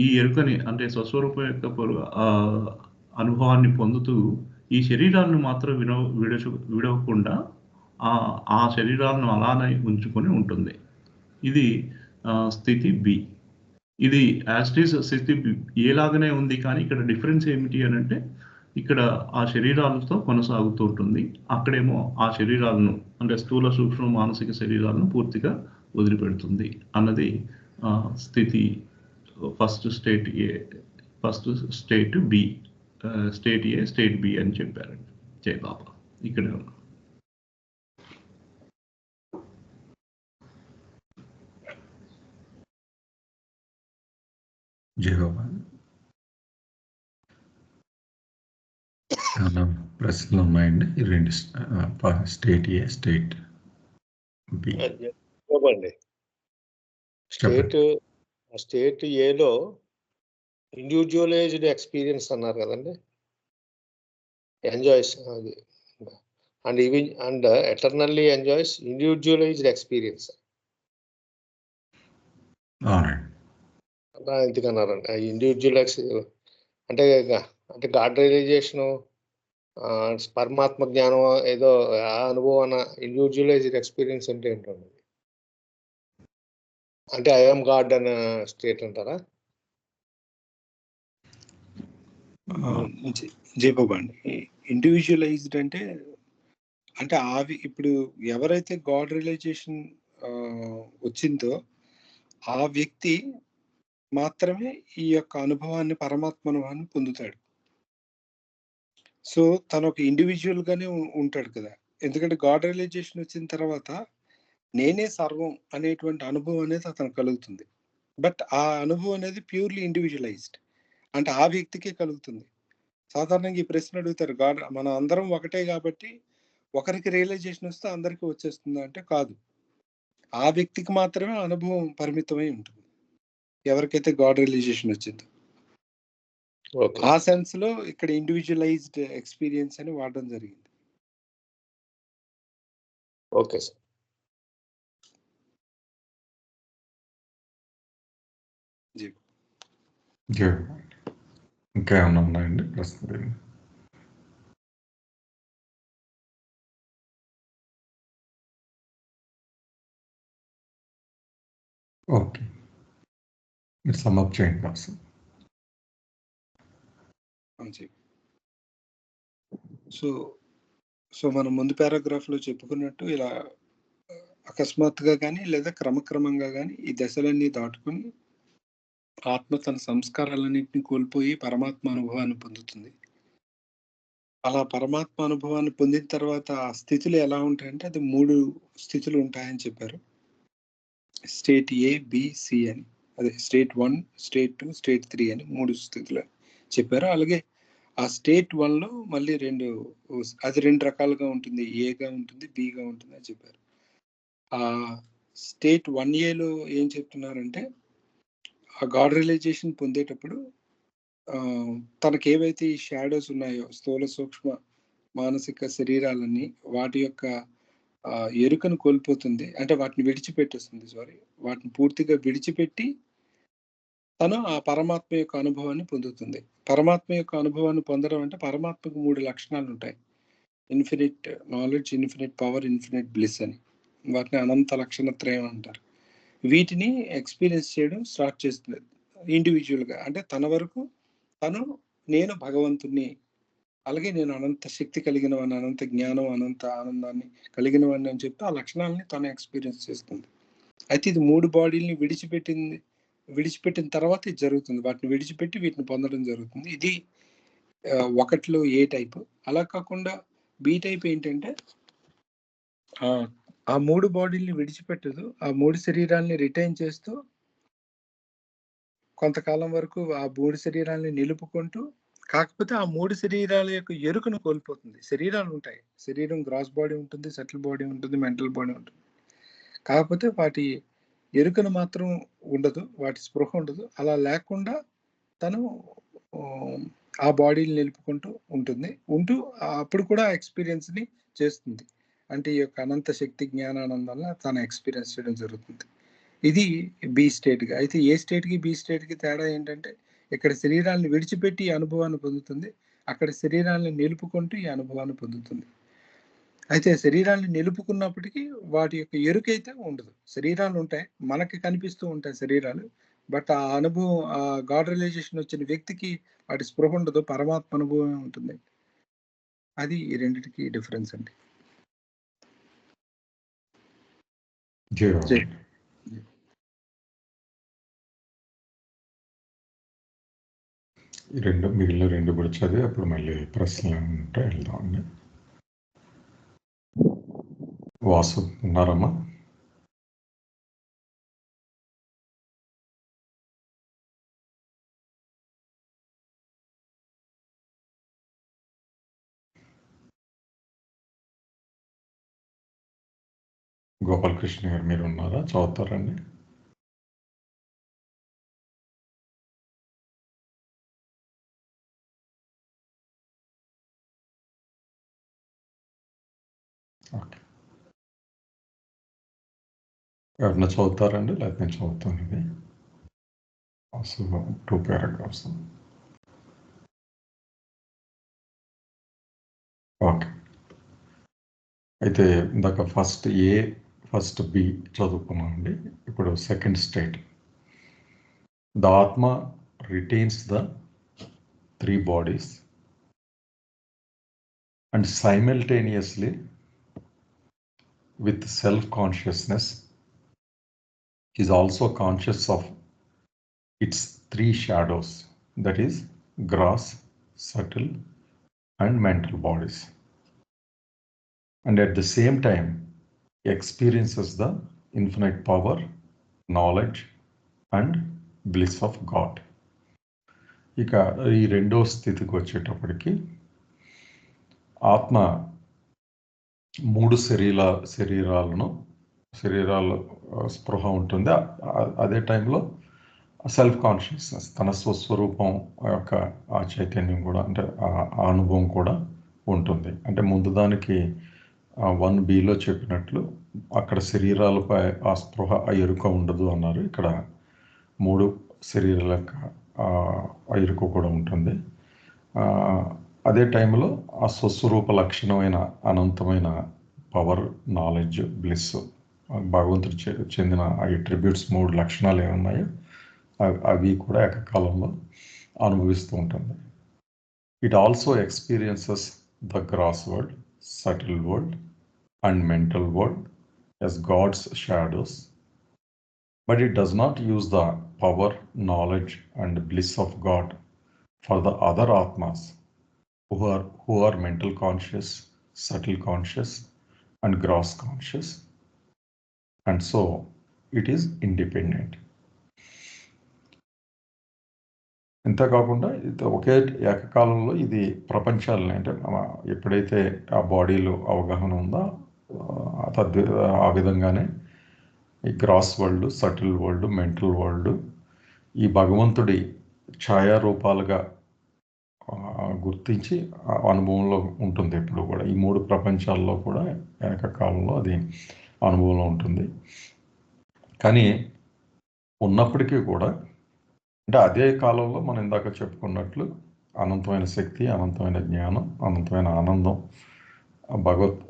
ఈ ఎరుకని అంటే స్వస్వరూపం యొక్క అనుభవాన్ని పొందుతూ ఈ శరీరాలను మాత్రం విడవకుండా ఆ శరీరాలను అలానే ఉంచుకొని ఉంటుంది. ఇది స్థితి బి. ఇది యాస్టీస్ స్థితి ఏలాగానే ఉంది, కానీ ఇక్కడ డిఫరెన్స్ ఏమిటి అని అంటే ఇక్కడ ఆ శరీరాలతో కొనసాగుతూ ఉంటుంది. అక్కడేమో ఆ శరీరాలను అంటే స్థూల, సూక్ష్మ, మానసిక శరీరాలను పూర్తిగా వదిలిపెడుతుంది అన్నది స్థితి ఫస్ట్ స్టేట్ ఏ, ఫస్ట్ స్టేట్ బి. స్టేట్ ఏ, స్టేట్ బి అని చెప్పారండి. జై బాబా. ఇక్కడే ఉన్నా. జై బాబా. ప్రశ్నలు ఉన్నాయండి. 2 స్టేట్ ఏ, స్టేట్ బి చెప్పండి. చెప్పండి. స్టేట్ ఏలో ఇండివిజువలైజ్డ్ ఎక్స్పీరియన్స్ అన్నారు కదండి, ఎంజాయ్స్ అది, and eternally enjoys individualised experience అవునండి. ఎందుకన్నారండి ఇండివిజువల్ అంటే అంటే గాడ్ రియలైజేషన్, పరమాత్మ జ్ఞానం ఏదో ఆ అనుభవం ఇండివిజువలైజ్డ్ ఎక్స్పీరియన్స్ అంటే ఏంటండి? అంటే ఐఎమ్ గాడ్ అనే స్టేట్ అంటారా? జయబాబు అండి, ఇండివిజువలైజ్డ్ అంటే అంటే ఇప్పుడు ఎవరైతే గాడ్ రియలైజేషన్ వచ్చిందో ఆ వ్యక్తి మాత్రమే ఈ యొక్క అనుభవాన్ని, పరమాత్మ అనుభవాన్ని పొందుతాడు. సో తను ఒక ఇండివిజువల్ గానే ఉంటాడు కదా, ఎందుకంటే గాడ్ రియలైజేషన్ వచ్చిన తర్వాత నేనే సర్వం అనేటువంటి అనుభవం అనేది అతను కలుగుతుంది. బట్ ఆ అనుభవం అనేది ప్యూర్లీ ఇండివిజువలైజ్డ్, అంటే ఆ వ్యక్తికే కలుగుతుంది. సాధారణంగా ఈ ప్రశ్న అడుగుతారు, గాడ్ మనం అందరం ఒకటే కాబట్టి ఒకరికి రియలైజేషన్ వస్తే అందరికీ వచ్చేస్తుంది అంటే కాదు, ఆ వ్యక్తికి మాత్రమే అనుభవం పరిమితమై ఉంటుంది ఎవరికైతే గాడ్ రియలైజేషన్ వచ్చిందో. ఆ సెన్స్ లో ఇక్కడ ఇండివిజువలైజ్డ్ ఎక్స్పీరియన్స్ అని వాడడం జరిగింది. Okay sir. ఇంకా ఏమైనా ఉన్నాయండి ప్రస్తుతం? ఓకే, మీరు సమ్అప్ చేయండి ప్రస్తుతం. సో మనం ముందు పారాగ్రాఫ్ లో చెప్పుకున్నట్టు ఇలా అకస్మాత్తుగా కానీ లేదా క్రమక్రమంగా కానీ ఈ దశలన్నీ దాటుకుని ఆత్మ తన సంస్కారాలన్నింటినీ కోల్పోయి పరమాత్మ అనుభవాన్ని పొందుతుంది. అలా పరమాత్మ అనుభవాన్ని పొందిన తర్వాత ఆ స్థితులు ఎలా ఉంటాయంటే అది 3 స్థితులు ఉంటాయని చెప్పారు. స్టేట్ ఏ, బి, సి అని, అదే స్టేట్ 1, స్టేట్ 2, స్టేట్ 3 అని 3 స్థితులు చెప్పారు. అలాగే ఆ స్టేట్ 1లో మళ్ళీ అది 2 రకాలుగా ఉంటుంది, ఏగా ఉంటుంది, బిగా ఉంటుంది అని చెప్పారు. ఆ స్టేట్ 1ఏలో ఏం చెప్తున్నారంటే ఆ గాడ్ రియలైజేషన్ పొందేటప్పుడు తనకి ఏవైతే ఈ షాడోస్ ఉన్నాయో స్థూల సూక్ష్మ మానసిక శరీరాలన్నీ వాటి యొక్క ఎరుకను కోల్పోతుంది, అంటే వాటిని విడిచిపెట్టేస్తుంది, వాటిని పూర్తిగా విడిచిపెట్టి తను ఆ పరమాత్మ యొక్క అనుభవాన్ని పొందుతుంది. పరమాత్మ యొక్క అనుభవాన్ని పొందడం అంటే పరమాత్మకు 3 లక్షణాలు ఉంటాయి, infinite knowledge, infinite power, infinite bliss అని. వాటిని అనంత లక్షణత్రయం అంటారు. వీటిని ఎక్స్పీరియన్స్ చేయడం స్టార్ట్ చేస్తుంది ఇండివిజువల్గా. అంటే తన వరకు తను నేను భగవంతుని, అలాగే నేను అనంత శక్తి కలిగిన వాడిని, అనంత జ్ఞానం, అనంత ఆనందాన్ని కలిగిన వాడిని అని చెప్తే ఆ లక్షణాలని తను ఎక్స్పీరియన్స్ చేస్తుంది. అయితే ఇది 3 బాడీలని విడిచిపెట్టిన తర్వాత ఇది జరుగుతుంది. వాటిని విడిచిపెట్టి వీటిని పొందడం జరుగుతుంది. ఇది 1లో ఏ టైప్. అలా కాకుండా బి టైప్ ఏంటంటే ఆ 3 బాడీల్ని విడిచిపెట్టదు, ఆ 3 శరీరాల్ని రిటైన్ చేస్తూ కొంతకాలం వరకు ఆ 3 శరీరాల్ని నిలుపుకుంటూ, కాకపోతే ఆ 3 శరీరాల యొక్క ఎరుకను కోల్పోతుంది. శరీరాలు ఉంటాయి, శరీరం గ్రాస్ బాడీ ఉంటుంది, సటిల్ బాడీ ఉంటుంది, మెంటల్ బాడీ ఉంటుంది, కాకపోతే వాటి ఎరుకను మాత్రం ఉండదు, వాటి స్పృహ ఉండదు. అలా లేకుండా తను ఆ బాడీని నిలుపుకుంటూ ఉంటూ అప్పుడు కూడా ఎక్స్పీరియన్స్ని చేస్తుంది. అంటే ఈ యొక్క అనంత శక్తి జ్ఞానానందాన్ని తను ఎక్స్పీరియన్స్ చేయడం జరుగుతుంది. ఇది బి స్టేట్గా. అయితే ఏ స్టేట్కి బి స్టేట్కి తేడా ఏంటంటే ఇక్కడ శరీరాన్ని విడిచిపెట్టి ఈ అనుభవాన్ని పొందుతుంది, అక్కడ శరీరాన్ని నిలుపుకుంటూ ఈ అనుభవాన్ని పొందుతుంది. అయితే శరీరాన్ని నిలుపుకున్నప్పటికీ వాటి యొక్క ఎరుకైతే ఉండదు. శరీరాలు ఉంటాయి, మనకి కనిపిస్తూ ఉంటాయి శరీరాలు, బట్ ఆ అనుభవం, ఆ గాడ్ రియలైజేషన్ వచ్చిన వ్యక్తికి వాటి స్పృహ ఉండదు, పరమాత్మ అనుభవం ఉంటుంది. అది ఈ రెండింటికి డిఫరెన్స్ అండి. మిగిలిన 2 కూడా చదివి అప్పుడు మళ్ళీ ప్రశ్నలు ఉంటే వెళ్దామండి. వాసు ఉన్నారమ్మా? గోపాలకృష్ణ గారు మీరు ఉన్నారా? చదువుతారండి. ఓకే, ఎవరన్నా చదువుతారండి? లేకపోతే నేను చదువుతాను. ఇది అసలు 2 పారాగ్రాఫ్స్. ఓకే, అయితే ఇందాక ఫస్ట్ ఏ ఫస్ట్ బి చదువుకున్నామండి. ఇప్పుడు సెకండ్ స్టేట్. ద ఆత్మ retains the 3 bodies and simultaneously with self-consciousness is also conscious of its 3 shadows, that is gross, subtle and mental bodies, and at the same time experiences the infinite power, knowledge and bliss of God. ఇక ఈ రెండో స్థితికి వచ్చేటప్పటికి ఆత్మ 3 శరీరాల స్పృహ ఉంటుంది. అదే టైంలో సెల్ఫ్ కాన్షియస్నెస్, తన స్వస్వరూపం యొక్క ఆ చైతన్యం కూడా, అంటే ఆ అనుభవం కూడా ఉంటుంది. అంటే ముందు దానికి 1Bలో చెప్పినట్లు అక్కడ శరీరాలపై ఆ స్పృహ, ఆ ఎరుక ఉండదు అన్నారు. ఇక్కడ 3 శరీరాల యొక్క ఆ ఎరుక కూడా ఉంటుంది. అదే టైంలో ఆ స్వస్వరూప లక్షణమైన అనంతమైన పవర్, నాలెడ్జ్, బ్లిస్, భగవంతుడు చెందిన ఆ అట్రిబ్యూట్స్ 3 లక్షణాలు ఏమున్నాయో అవి కూడా ఏకకాలంలో అనుభవిస్తూ ఉంటుంది. It also experiences the gross world, subtle world and mental world as God's shadows, but it does not use the power, knowledge and bliss of God for the other atmas who are mental conscious, subtle conscious and gross conscious, and so it is independent. ఇంతకాకుండా ఇది ఒకే ఏకకాలంలో ఇది ప్రపంచాలని, అంటే ఎప్పుడైతే ఆ బాడీలో అవగాహన ఉందో ఆ విధంగానే ఈ gross world, subtle world, mental world ఈ భగవంతుడి ఛాయారూపాలుగా గుర్తించి అనుభవంలో ఉంటుంది ఎప్పుడు కూడా. ఈ 3 ప్రపంచాల్లో కూడా ఏకకాలంలో అది అనుభవంలో ఉంటుంది. కానీ ఉన్నప్పటికీ కూడా, అంటే అదే కాలంలో మనం ఇందాక చెప్పుకున్నట్లు అనంతమైన శక్తి, అనంతమైన జ్ఞానం, అనంతమైన ఆనందం, భగవత్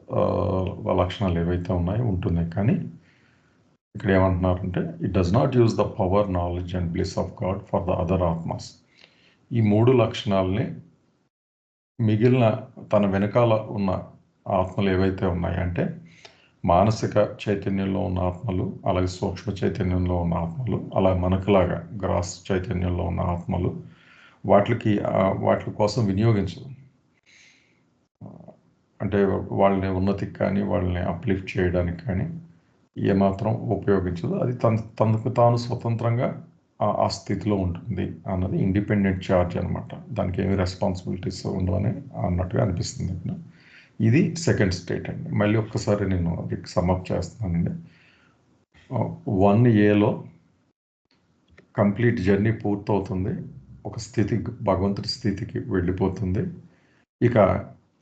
లక్షణాలు ఏవైతే ఉన్నాయో ఉంటున్నాయి. కానీ ఇక్కడ ఏమంటున్నారంటే it does not use the power, knowledge and bliss of God for the other atmas. ఈ 3 లక్షణాలని మిగిలిన తన వెనకాల ఉన్న ఆత్మలు ఏవైతే ఉన్నాయంటే మానసిక చైతన్యంలో ఉన్న ఆత్మలు, అలాగే సూక్ష్మ చైతన్యంలో ఉన్న ఆత్మలు, అలా మనకులాగా గ్రాస్ చైతన్యంలో ఉన్న ఆత్మలు, వాటి కోసం వినియోగించదు. అంటే వాళ్ళని ఉన్నతికి కానీ వాళ్ళని అప్లిఫ్ట్ చేయడానికి కానీ ఏమాత్రం ఉపయోగించదు. అది తనకు తాను స్వతంత్రంగా ఆ స్థితిలో ఉంటుంది అన్నది ఇండిపెండెంట్ ఛార్జ్ అనమాట. దానికి ఏమి రెస్పాన్సిబిలిటీస్ ఉండవని అన్నట్టుగా అనిపిస్తుంది ఇక్కడ. ఇది సెకండ్ స్టేట్ అండి. మళ్ళీ ఒక్కసారి నేను అది సమ్అప్ చేస్తున్నానండి. 1Aలో కంప్లీట్ జర్నీ పూర్తవుతుంది, ఒక స్థితి, భగవంతుడి స్థితికి వెళ్ళిపోతుంది. ఇక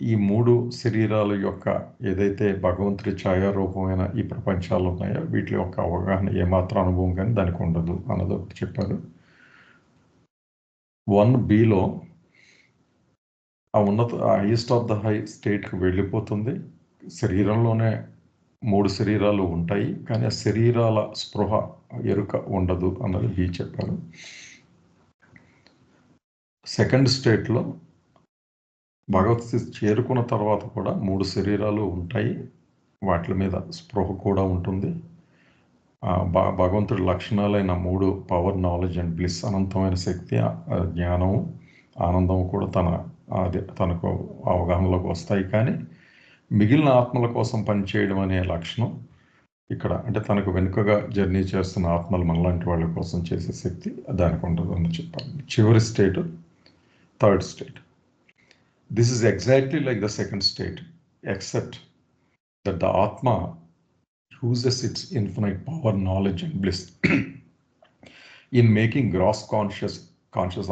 ఈ 3 శరీరాల యొక్క ఏదైతే భగవంతుడి ఛాయారూపమైన ఈ ప్రపంచాలు ఉన్నాయో వీటి యొక్క అవగాహన ఏమాత్రం అనుభవం కానీ దానికి ఉండదు అన్నది ఒకటి చెప్పారు. 1Bలో ఆ హైయెస్ట్ ఆఫ్ ద హై స్టేట్కి వెళ్ళిపోతుంది. శరీరంలోనే 3 శరీరాలు ఉంటాయి, కానీ ఆ శరీరాల స్పృహ, ఎరుక ఉండదు అన్నది బి చెప్పారు. సెకండ్ స్టేట్లో భగవత్ స్థితి చేరుకున్న తర్వాత కూడా 3 శరీరాలు ఉంటాయి, వాటి మీద స్పృహ కూడా ఉంటుంది. భగవంతుడి లక్షణాలైన 3 పవర్, నాలెడ్జ్ అండ్ బ్లిస్, అనంతమైన శక్తి, జ్ఞానం, ఆనందం కూడా తనకు అవగాహనలోకి వస్తాయి. కానీ మిగిలిన ఆత్మల కోసం పనిచేయడం అనే లక్షణం ఇక్కడ, అంటే తనకు వెనుకగా జర్నీ చేస్తున్న ఆత్మలు మనలాంటి వాళ్ళ కోసం చేసే శక్తి దానికి ఉండదు అని చెప్పాలి. చివరి state, third state. This is exactly like the second state, except that the Atma uses its infinite power, knowledge, and bliss in making gross conscious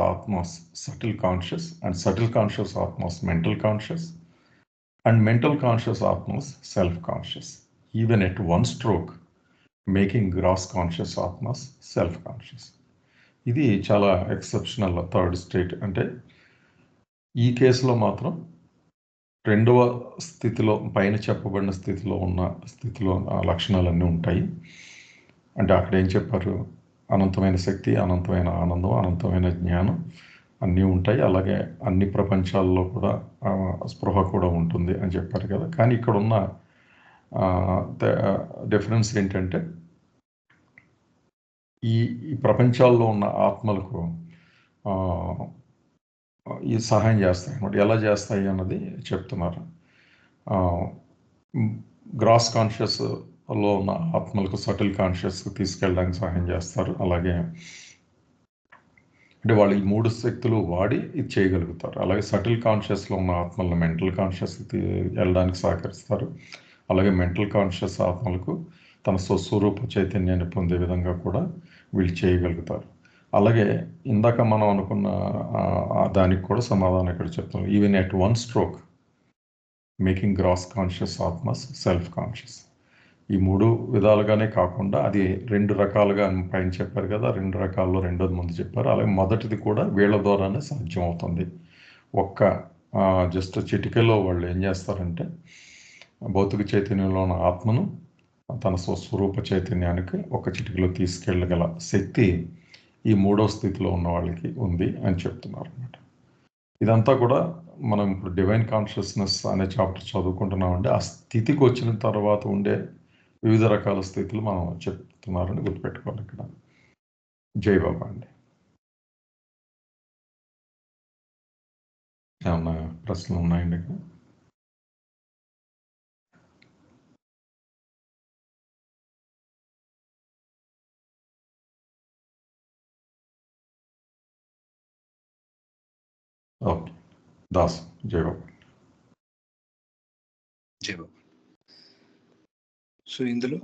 Atmas subtle conscious, and subtle conscious Atmas mental conscious, and mental conscious Atmas self-conscious, even at one stroke, making gross conscious Atmas self-conscious. ఇది చాలా exceptional third state. అంటే ఈ కేసులో మాత్రం రెండవ స్థితిలో పైన చెప్పబడిన స్థితిలో ఉన్న స్థితిలో లక్షణాలన్నీ ఉంటాయి. అంటే అక్కడ ఏం చెప్పారు? అనంతమైన శక్తి, అనంతమైన ఆనందం, అనంతమైన జ్ఞానం అన్నీ ఉంటాయి. అలాగే అన్ని ప్రపంచాల్లో కూడా స్పృహ కూడా ఉంటుంది అని చెప్పారు కదా. కానీ ఇక్కడ ఉన్న డిఫరెన్స్ ఏంటంటే ఈ ప్రపంచాల్లో ఉన్న ఆత్మలకు ఈ సహాయం చేస్తాయి అన్నమాట. ఎలా చేస్తాయి అన్నది చెప్తున్నారు. గ్రాస్ కాన్షియస్లో ఉన్న ఆత్మలకు సటిల్ కాన్షియస్కి తీసుకెళ్ళడానికి సహాయం చేస్తారు. అలాగే అంటే వాళ్ళు ఈ మూడు శక్తులు వాడి ఇది చేయగలుగుతారు. అలాగే సటిల్ కాన్షియస్లో ఉన్న ఆత్మలను మెంటల్ కాన్షియస్కి వెళ్ళడానికి సహకరిస్తారు. అలాగే మెంటల్ కాన్షియస్ ఆత్మలకు తన స్వస్వరూప చైతన్యాన్ని పొందే విధంగా కూడా వీళ్ళు చేయగలుగుతారు. అలాగే ఇందాక మనం అనుకున్న దానికి కూడా సమాధానం ఇక్కడ చెప్తున్నాం. Even at one stroke making gross conscious atmas self conscious. ఈ మూడు విధాలుగానే కాకుండా అది రెండు రకాలుగా పైన చెప్పారు కదా, రెండు రకాల్లో రెండోది ముందు చెప్పారు. అలాగే మొదటిది కూడా వీళ్ళ ద్వారానే సాధ్యం అవుతుంది. ఒక్క జస్ట్ చిటికలో వాళ్ళు ఏం చేస్తారంటే భౌతిక చైతన్యంలో ఉన్న ఆత్మను తన స్వస్వరూప చైతన్యానికి ఒక చిటికలో తీసుకెళ్ళగల శక్తి ఈ మూడవ స్థితిలో ఉన్న వాళ్ళకి ఉంది అని చెప్తున్నారు అన్నమాట. ఇదంతా కూడా మనం ఇప్పుడు డివైన్ కాన్షియస్నెస్ అనే చాప్టర్ చదువుకుంటున్నామంటే ఆ స్థితికి వచ్చిన తర్వాత ఉండే వివిధ రకాల స్థితులు మనం చెప్తున్నారని గుర్తుపెట్టుకోవాలి. ఇక్కడ జై బాబా అండి. ఏమన్నా ప్రశ్నలు ఉన్నాయండి ఇక్కడ? ఓకే, దాస్ జై బాబా. జై బాబా. సో ఇందులో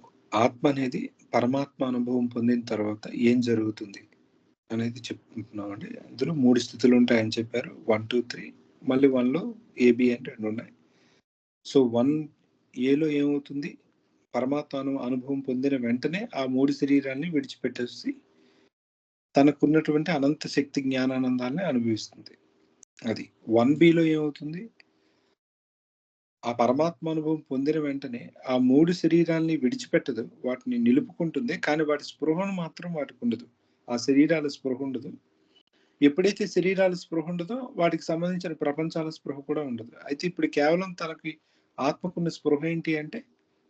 ఆత్మ అనేది పరమాత్మ అనుభవం పొందిన తర్వాత ఏం జరుగుతుంది అనేది చెప్పుకుంటున్నామండి. ఇందులో 3 స్థితులు ఉంటాయని చెప్పారు. 1, 2, 3, మళ్ళీ 1లో ఏబి అని 2 ఉన్నాయి. సో 1Aలో ఏమవుతుంది? పరమాత్మ అనుభవం పొందిన వెంటనే ఆ 3 శరీరాన్ని విడిచిపెట్టేసి తనకున్నటువంటి అనంత శక్తి జ్ఞానానందాన్ని అనుభవిస్తుంది. అది 1Bలో ఏమవుతుంది? ఆ పరమాత్మ అనుభవం పొందిన వెంటనే ఆ 3 శరీరాల్ని విడిచిపెట్టదు, వాటిని నిలుపుకుంటుంది. కానీ వాటి స్పృహను మాత్రం వాటికి ఉండదు. ఆ శరీరాల స్పృహ ఉండదు. ఎప్పుడైతే శరీరాల స్పృహ ఉండదో వాటికి సంబంధించిన ప్రపంచాల స్పృహ కూడా ఉండదు. అయితే ఇప్పుడు కేవలం తనకి ఆత్మకున్న స్పృహ ఏంటి అంటే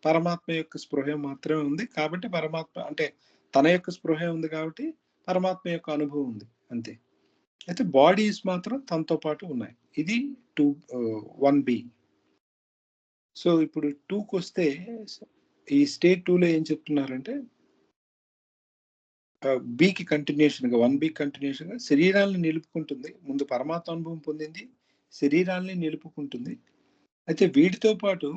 పరమాత్మ యొక్క స్పృహ మాత్రమే ఉంది. కాబట్టి పరమాత్మ అంటే తన యొక్క స్పృహ ఉంది కాబట్టి పరమాత్మ యొక్క అనుభవం ఉంది అంతే. అయితే బాడీస్ మాత్రం తనతో పాటు ఉన్నాయి. ఇది 1B. సో ఇప్పుడు 2కి వస్తే ఈ స్టేట్ 2లో ఏం చెప్తున్నారంటే బికి కంటిన్యూషన్గా 1B కంటిన్యూషన్గా శరీరాలను నిలుపుకుంటుంది. ముందు పరమాత్మ అనుభవం పొందింది, శరీరాలని నిలుపుకుంటుంది. అయితే వీటితో పాటు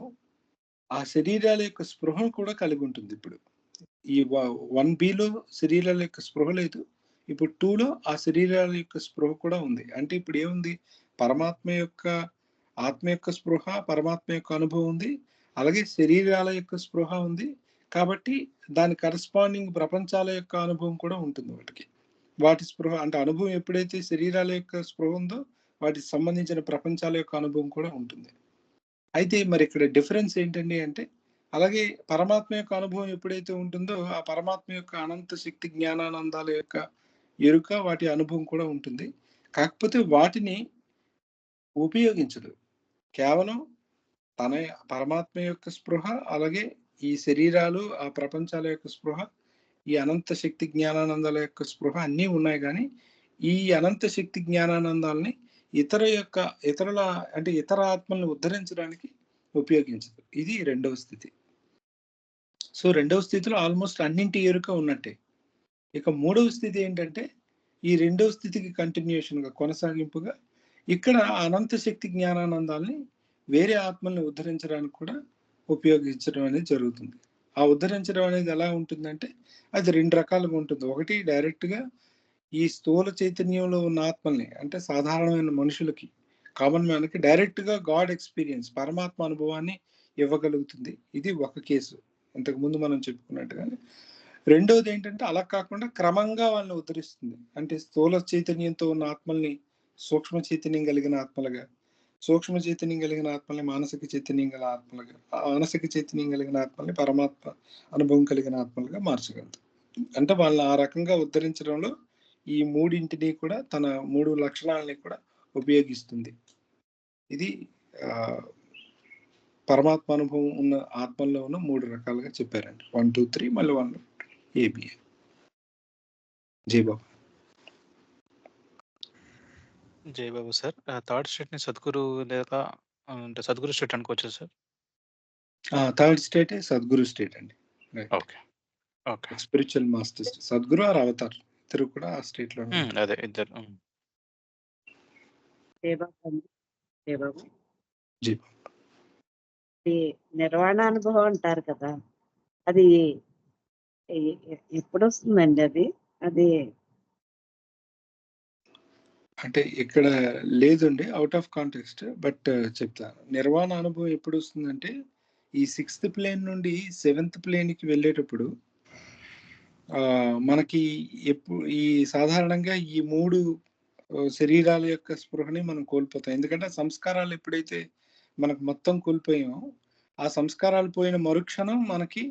ఆ శరీరాల యొక్క స్పృహను కూడా కలిగి ఉంటుంది. ఇప్పుడు ఈ 1Bలో శరీరాల యొక్క స్పృహ లేదు, ఇప్పుడు 2లో ఆ శరీరాల యొక్క స్పృహ కూడా ఉంది. అంటే ఇప్పుడు ఏముంది? పరమాత్మ యొక్క ఆత్మ యొక్క స్పృహ, పరమాత్మ యొక్క అనుభవం ఉంది, అలాగే శరీరాల యొక్క స్పృహ ఉంది. కాబట్టి దాని కరస్పాండింగ్ ప్రపంచాల యొక్క అనుభవం కూడా ఉంటుంది వాటికి. వాటి స్పృహ అంటే అనుభవం ఎప్పుడైతే శరీరాల యొక్క స్పృహ ఉందో వాటికి సంబంధించిన ప్రపంచాల యొక్క అనుభవం కూడా ఉంటుంది. అయితే మరి ఇక్కడ డిఫరెన్స్ ఏంటండి అంటే అలాగే పరమాత్మ యొక్క అనుభవం ఎప్పుడైతే ఉంటుందో ఆ పరమాత్మ యొక్క అనంత శక్తి జ్ఞానానందాల యొక్క ఎరుక, వాటి అనుభవం కూడా ఉంటుంది. కాకపోతే వాటిని ఉపయోగించదు. కేవలం తన పరమాత్మ యొక్క స్పృహ, అలాగే ఈ శరీరాలు, ఆ ప్రపంచాల యొక్క స్పృహ, ఈ అనంత శక్తి జ్ఞానానందాల యొక్క స్పృహ అన్నీ ఉన్నాయి. కానీ ఈ అనంత శక్తి జ్ఞానానందాలని ఇతరుల అంటే ఇతర ఆత్మల్ని ఉద్ధరించడానికి ఉపయోగించదు. ఇది 2వ స్థితి. సో 2వ స్థితిలో ఆల్మోస్ట్ అన్నింటి ఎరుక ఉన్నట్టే. ఇక 3వ స్థితి ఏంటంటే ఈ 2వ స్థితికి కంటిన్యూషన్గా కొనసాగింపుగా ఇక్కడ అనంత శక్తి జ్ఞానానందాలని వేరే ఆత్మల్ని ఉద్ధరించడానికి కూడా ఉపయోగించడం అనేది జరుగుతుంది. ఆ ఉద్ధరించడం అనేది ఎలా ఉంటుందంటే అది 2 రకాలుగా ఉంటుంది. ఒకటి డైరెక్ట్‌గా ఈ స్థూల చైతన్యంలో ఉన్న ఆత్మల్ని, అంటే సాధారణమైన మనుషులకి, కామన్ మ్యాన్‌కి డైరెక్ట్‌గా గాడ్ ఎక్స్‌పీరియన్స్, పరమాత్మ అనుభవాన్ని ఇవ్వగలుగుతుంది. ఇది ఒక కేసు. ఇంతకుముందు మనం చెప్పుకున్నట్టుగానే. రెండోది ఏంటంటే అలా కాకుండా క్రమంగా వాళ్ళని ఉద్ధరిస్తుంది. అంటే స్థూల చైతన్యంతో ఉన్న ఆత్మల్ని సూక్ష్మ చైతన్యం కలిగిన ఆత్మలుగా, సూక్ష్మ చైతన్యం కలిగిన ఆత్మల్ని మానసిక చైతన్యం గల ఆత్మలుగా, ఆ మానసిక చైతన్యం కలిగిన ఆత్మల్ని పరమాత్మ అనుభవం కలిగిన ఆత్మలుగా మార్చగలదు. అంటే వాళ్ళని ఆ రకంగా ఉద్ధరించడంలో ఈ మూడింటిని కూడా, తన 3 లక్షణాలని కూడా ఉపయోగిస్తుంది. ఇది పరమాత్మ అనుభవం ఉన్న ఆత్మల్లో ఉన్న 3 రకాలుగా చెప్పారండి. 1, 2, 3 మళ్ళీ 1 ఏబిఏ. జై బాబా. జై బాబు సార్. థర్డ్ స్టేట్‌ని సద్గురు లేదా అంటే సద్గురు స్టేట్ అనుకోవచ్చా సార్? థర్డ్ స్టేటే సద్గురు స్టేట్ అండి. Right. Okay. Okay. Spiritual master Sadguru or avatar ఇద్దరు కూడా ఆ స్టేట్ లోనే ఉంటారు. అదే ఇద్దరు. దేవబాబు జీ నిర్వాణ అనుభవం అంటారు కదా, అది ఎప్పుడు వస్తుందండి? అది అంటే ఇక్కడ లేదండి, అవుట్ ఆఫ్ కాంటెక్స్ట్. బట్ చెప్తాను. నిర్వాణ అనుభవం ఎప్పుడు వస్తుందంటే ఈ 6th ప్లేన్ నుండి 7th ప్లేన్కి వెళ్ళేటప్పుడు మనకి ఈ సాధారణంగా ఈ 3 శరీరాల యొక్క స్పృహని మనం కోల్పోతాం. ఎందుకంటే సంస్కారాలు ఎప్పుడైతే మనకు మొత్తం కోల్పోయామో, ఆ సంస్కారాలు పోయిన మరుక్షణం మనకి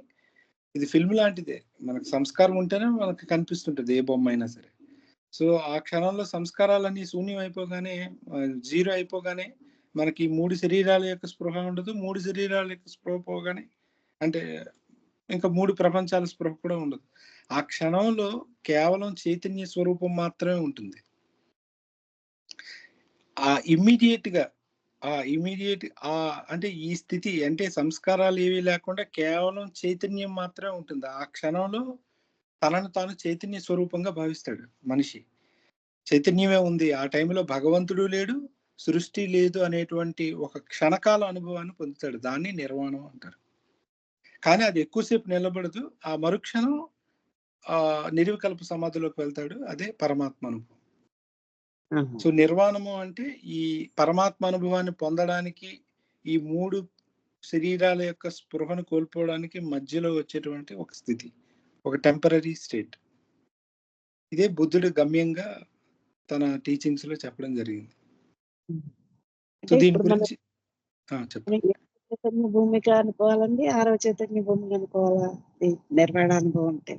ఇది ఫిల్మ్ లాంటిదే. మనకు సంస్కారం ఉంటేనే మనకు కనిపిస్తుంటది ఏ బొమ్మ అయినా సరే. సో ఆ క్షణంలో సంస్కారాలన్నీ శూన్యం అయిపోగానే, 0 అయిపోగానే మనకి 3 శరీరాల యొక్క స్పృహ ఉండదు. 3 శరీరాల యొక్క స్పృహ పోగానే అంటే ఇంకా 3 ప్రపంచాల స్పృహ కూడా ఉండదు. ఆ క్షణంలో కేవలం చైతన్య స్వరూపం మాత్రమే ఉంటుంది. ఆ ఇమ్మీడియట్ అంటే ఈ స్థితి అంటే సంస్కారాలు ఏవి లేకుండా కేవలం చైతన్యం మాత్రమే ఉంటుంది. ఆ క్షణంలో తనను తాను చైతన్య స్వరూపంగా భావిస్తాడు మనిషి. చైతన్యమే ఉంది, ఆ టైంలో భగవంతుడు లేడు, సృష్టి లేదు అనేటువంటి ఒక క్షణకాల అనుభవాన్ని పొందుతాడు. దాన్ని నిర్వాణం అంటారు. కానీ అది ఎక్కువసేపు నిలబడదు. ఆ మరుక్షణం నిర్వికల్ప సమాధిలోకి వెళ్తాడు. అదే పరమాత్మ అనుభవం. సో నిర్వాణము అంటే ఈ పరమాత్మ అనుభవాన్ని పొందడానికి ఈ 3 శరీరాల యొక్క స్పృహను కోల్పోవడానికి మధ్యలో వచ్చేటువంటి ఒక స్థితి, ఒక టెంపరరీ స్టేట్. ఇదే బుద్ధుడు గమ్యంగా తన టీచింగ్స్ లో చెప్పడం జరిగింది. సో దీని గురించి చెప్పండి. చైతన్య భూమిక అనుకోవాలండి, 6వ చైతన్య భూమిక అనుకోవాలా? నిర్వాణ అనుభవం అంటే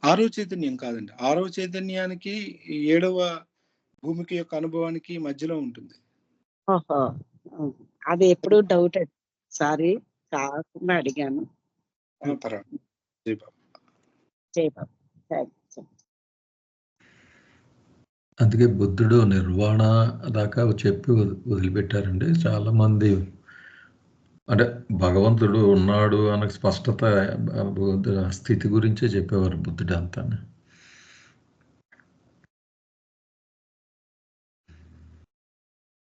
6వ చైతన్యం కాదండి. 6వ చైతన్యానికి 7వ భూమిక యొక్క అనుభవానికి మధ్యలో ఉంటుంది. ఓహో, అది ఎప్పుడు డౌట్ అండి. సారీ కాకుండా అడిగాను. జై బాబు. అందుకే బుద్ధుడు నిర్వాణ దాకా చెప్పి వదిలిపెట్టారండి. చాలా మంది అంటే భగవంతుడు ఉన్నాడు అనే స్పష్టత స్థితి గురించే చెప్పేవారు బుద్ధుడు అంతా.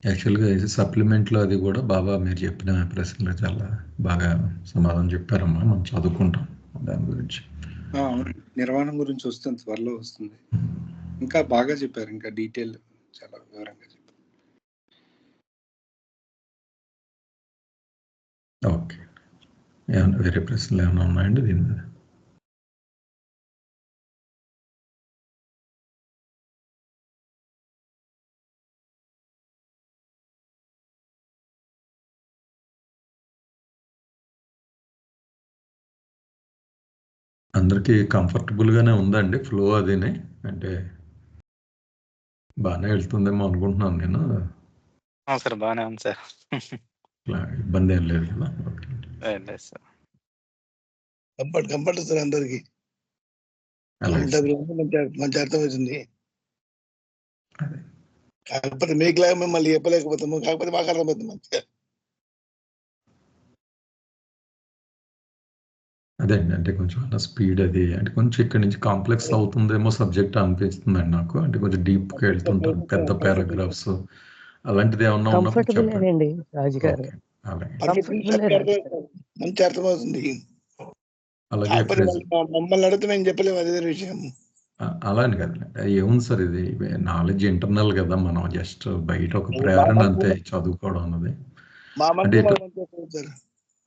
యాక్చువల్గా సప్లిమెంట్లో అది కూడా బాబా మీరు చెప్పిన ప్రశ్నలు చాలా బాగా సమాధానం చెప్పారమ్మా. మనం చదువుకుంటాం దాని గురించి. నిర్వాణం గురించి వస్తుంది, త్వరలో వస్తుంది. ఇంకా బాగా చెప్పారు, ఇంకా డీటెయిల్ చాలా వివరంగా చెప్పారు. ఓకే, ఏమన్నా వేరే ప్రశ్నలు ఏమైనా ఉన్నాయండి దీని మీద? అందరికీ కంఫర్టబుల్గానే ఉందండి ఫ్లో అదినే? అంటే బాగానే వెళ్తుందేమో అనుకుంటున్నాను నేను. సార్ బాగానే ఉంది సార్. ఇబ్బంది ఏం లేదు కదా? లేదు సార్. కంఫర్ట్ సార్ అందరికి మంచి అర్థమవుతుంది. కాకపోతే మీకు లాగా మిమ్మల్ని చెప్పలేకపోతాము, కాకపోతే మాకు అర్థమవుతుంది మంచిగా. అదే అండి, అంటే కొంచెం అలా స్పీడ్ అది అంటే కొంచెం ఇక్కడ నుంచి కాంప్లెక్స్ అవుతుందేమో సబ్జెక్ట్ అనిపిస్తుందండి నాకు. అంటే కొంచెం డీప్గా వెళ్తుంటారు, పెద్ద పారాగ్రాఫ్స్ అలాంటిది ఏమన్నా ఉన్నప్పుడు చెప్పండి. మంచి అర్థమవుతుంది. అలాగే కాకపోతే మమ్మల్ని అడిగితే మేము చెప్పలేము అదే విషయం. అలా అని కదండి, ఏముంది సార్, ఇది నాలెడ్జ్ ఇంటర్నల్ కదా, మనం జస్ట్ బయట ఒక ప్రేరణ అంతే చదువుకోవడం అన్నది. మా అంటే మనసు సార్.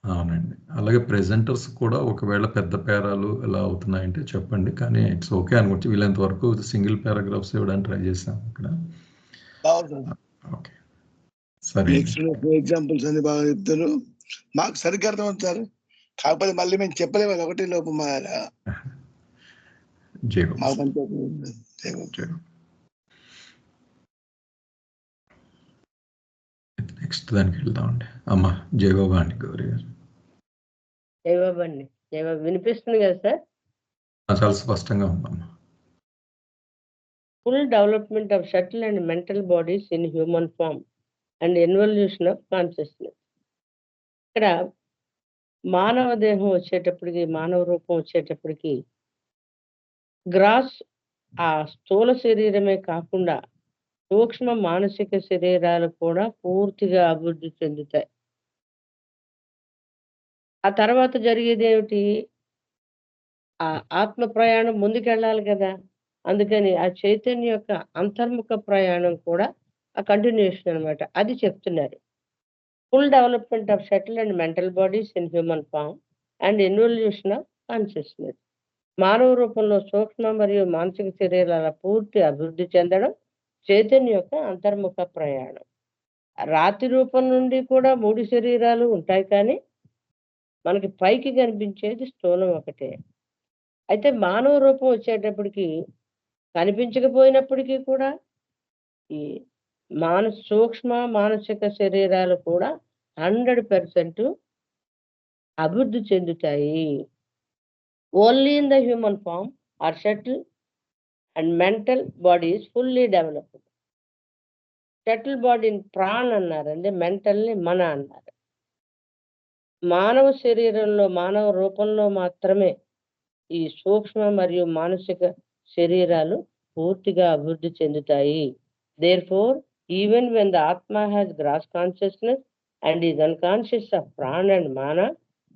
అవునండి. అలాగే ప్రెజెంటర్స్ కూడా ఒకవేళ పెద్ద పేరాలు ఇలా అవుతున్నాయంటే చెప్పండి, కానీ ఇట్స్ ఓకే అనుకుంటే వీళ్ళంత వరకు సింగిల్ పారాగ్రాఫ్స్ ఇవ్వడానికి ట్రై చేశాం ఇక్కడ. ఓకే సరే, ఎగ్జాంపుల్స్ అన్ని బాగా చెప్తారు, మాకు సరిగ్గా అర్థమవుతుంది సార్. కాకపోతే మళ్ళీ మేము చెప్పలేము అది ఒకటి లోపం. నెక్స్ట్ దానికి వెళ్దామండి. అమ్మ జయబాబా అండి, గౌరీ గారు. జయబాబు అండి, జయబాబు వినిపిస్తుంది కదా సార్? చాలా స్పష్టంగా ఉందమ్మా. Full development of subtle and mental bodies in human form and involution of consciousness. ఇక్కడ మానవ దేహం వచ్చేటప్పటికి, మానవ రూపం వచ్చేటప్పటికి గ్రాస్ ఆ స్థూల శరీరమే కాకుండా సూక్ష్మ మానసిక శరీరాలు కూడా పూర్తిగా అభివృద్ధి చెందుతాయి. ఆ తర్వాత జరిగేది ఏమిటి? ఆ ఆత్మ ప్రయాణం ముందుకెళ్ళాలి కదా, అందుకని ఆ చైతన్య యొక్క అంతర్ముఖ ప్రయాణం కూడా ఆ కంటిన్యూషన్ అనమాట. అది చెప్తున్నారు. Full development of subtle and mental bodies in human form and involution of consciousness. మానవ రూపంలో సూక్ష్మ మరియు మానసిక శరీరాల పూర్తి అభివృద్ధి చెందడం చైతన్య యొక్క అంతర్ముఖ ప్రయాణం. రాతి రూపం నుండి కూడా 3 శరీరాలు ఉంటాయి, కానీ మనకి పైకి కనిపించేది స్థూలం ఒకటే. అయితే మానవ రూపం వచ్చేటప్పటికి కనిపించకపోయినప్పటికీ కూడా ఈ సూక్ష్మ మానసిక శరీరాలు కూడా 100% అభివృద్ధి చెందుతాయి. Only in the human form are subtle and mental bodies fully developed. Subtle బాడీని ప్రాణ్ అన్నారండి, మెంటల్ని మన అన్నారు. మానవ శరీరంలో, మానవ రూపంలో మాత్రమే ఈ సూక్ష్మ మరియు మానసిక శరీరాలు పూర్తిగా అభివృద్ధి చెందుతాయి. Therefore even when the atma has gross consciousness and is unconscious of pran and mana,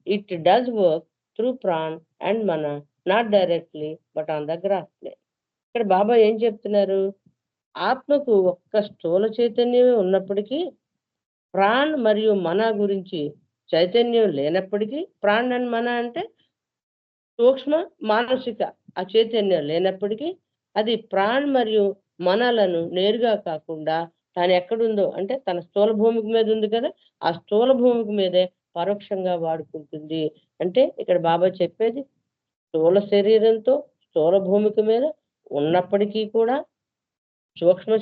it does work through pran and mana, not directly but on the gross plane. ఇక్కడ బాబా ఏం చెప్తున్నారు? ఆత్మకు ఒక్క స్థూల చైతన్యమే ఉన్నప్పటికీ, ప్రాణ్ మరియు మన గురించి చైతన్యం లేనప్పటికీ, ప్రాణ్ అండ్ మన అంటే సూక్ష్మ మానసిక ఆ చైతన్యం లేనప్పటికీ, అది ప్రాణ్ మరియు మనలను నేరుగా కాకుండా తాను ఎక్కడుందో అంటే తన స్థూల భూమికి మీద ఉంది కదా, ఆ స్థూల భూమికి మీదే పరోక్షంగా వాడుకుంటుంది. అంటే ఇక్కడ బాబా చెప్పేది స్థూల శరీరంతో స్థూల భూమికి మీద ఉన్నప్పటికీ కూడా సూక్ష్మ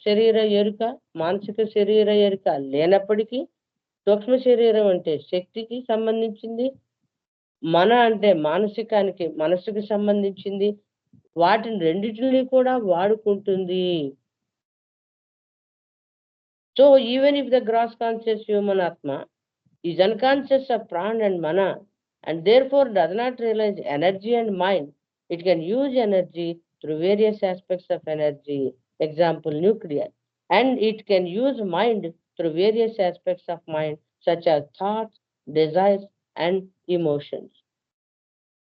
శరీర ఎరుక, మానసిక శరీర ఎరుక లేనప్పటికీ, సూక్ష్మ శరీరం అంటే శక్తికి సంబంధించింది, మన అంటే మానసికానికి, మనసుకి సంబంధించింది, వాటిని రెండింటిని కూడా వాడుకుంటుంది. So even if the gross conscious human atma is unconscious of pran and mana and therefore does not realize energy and mind, it can use energy through various aspects of energy, example nuclear, and it can use mind through various aspects of mind such as thoughts, desires and emotions.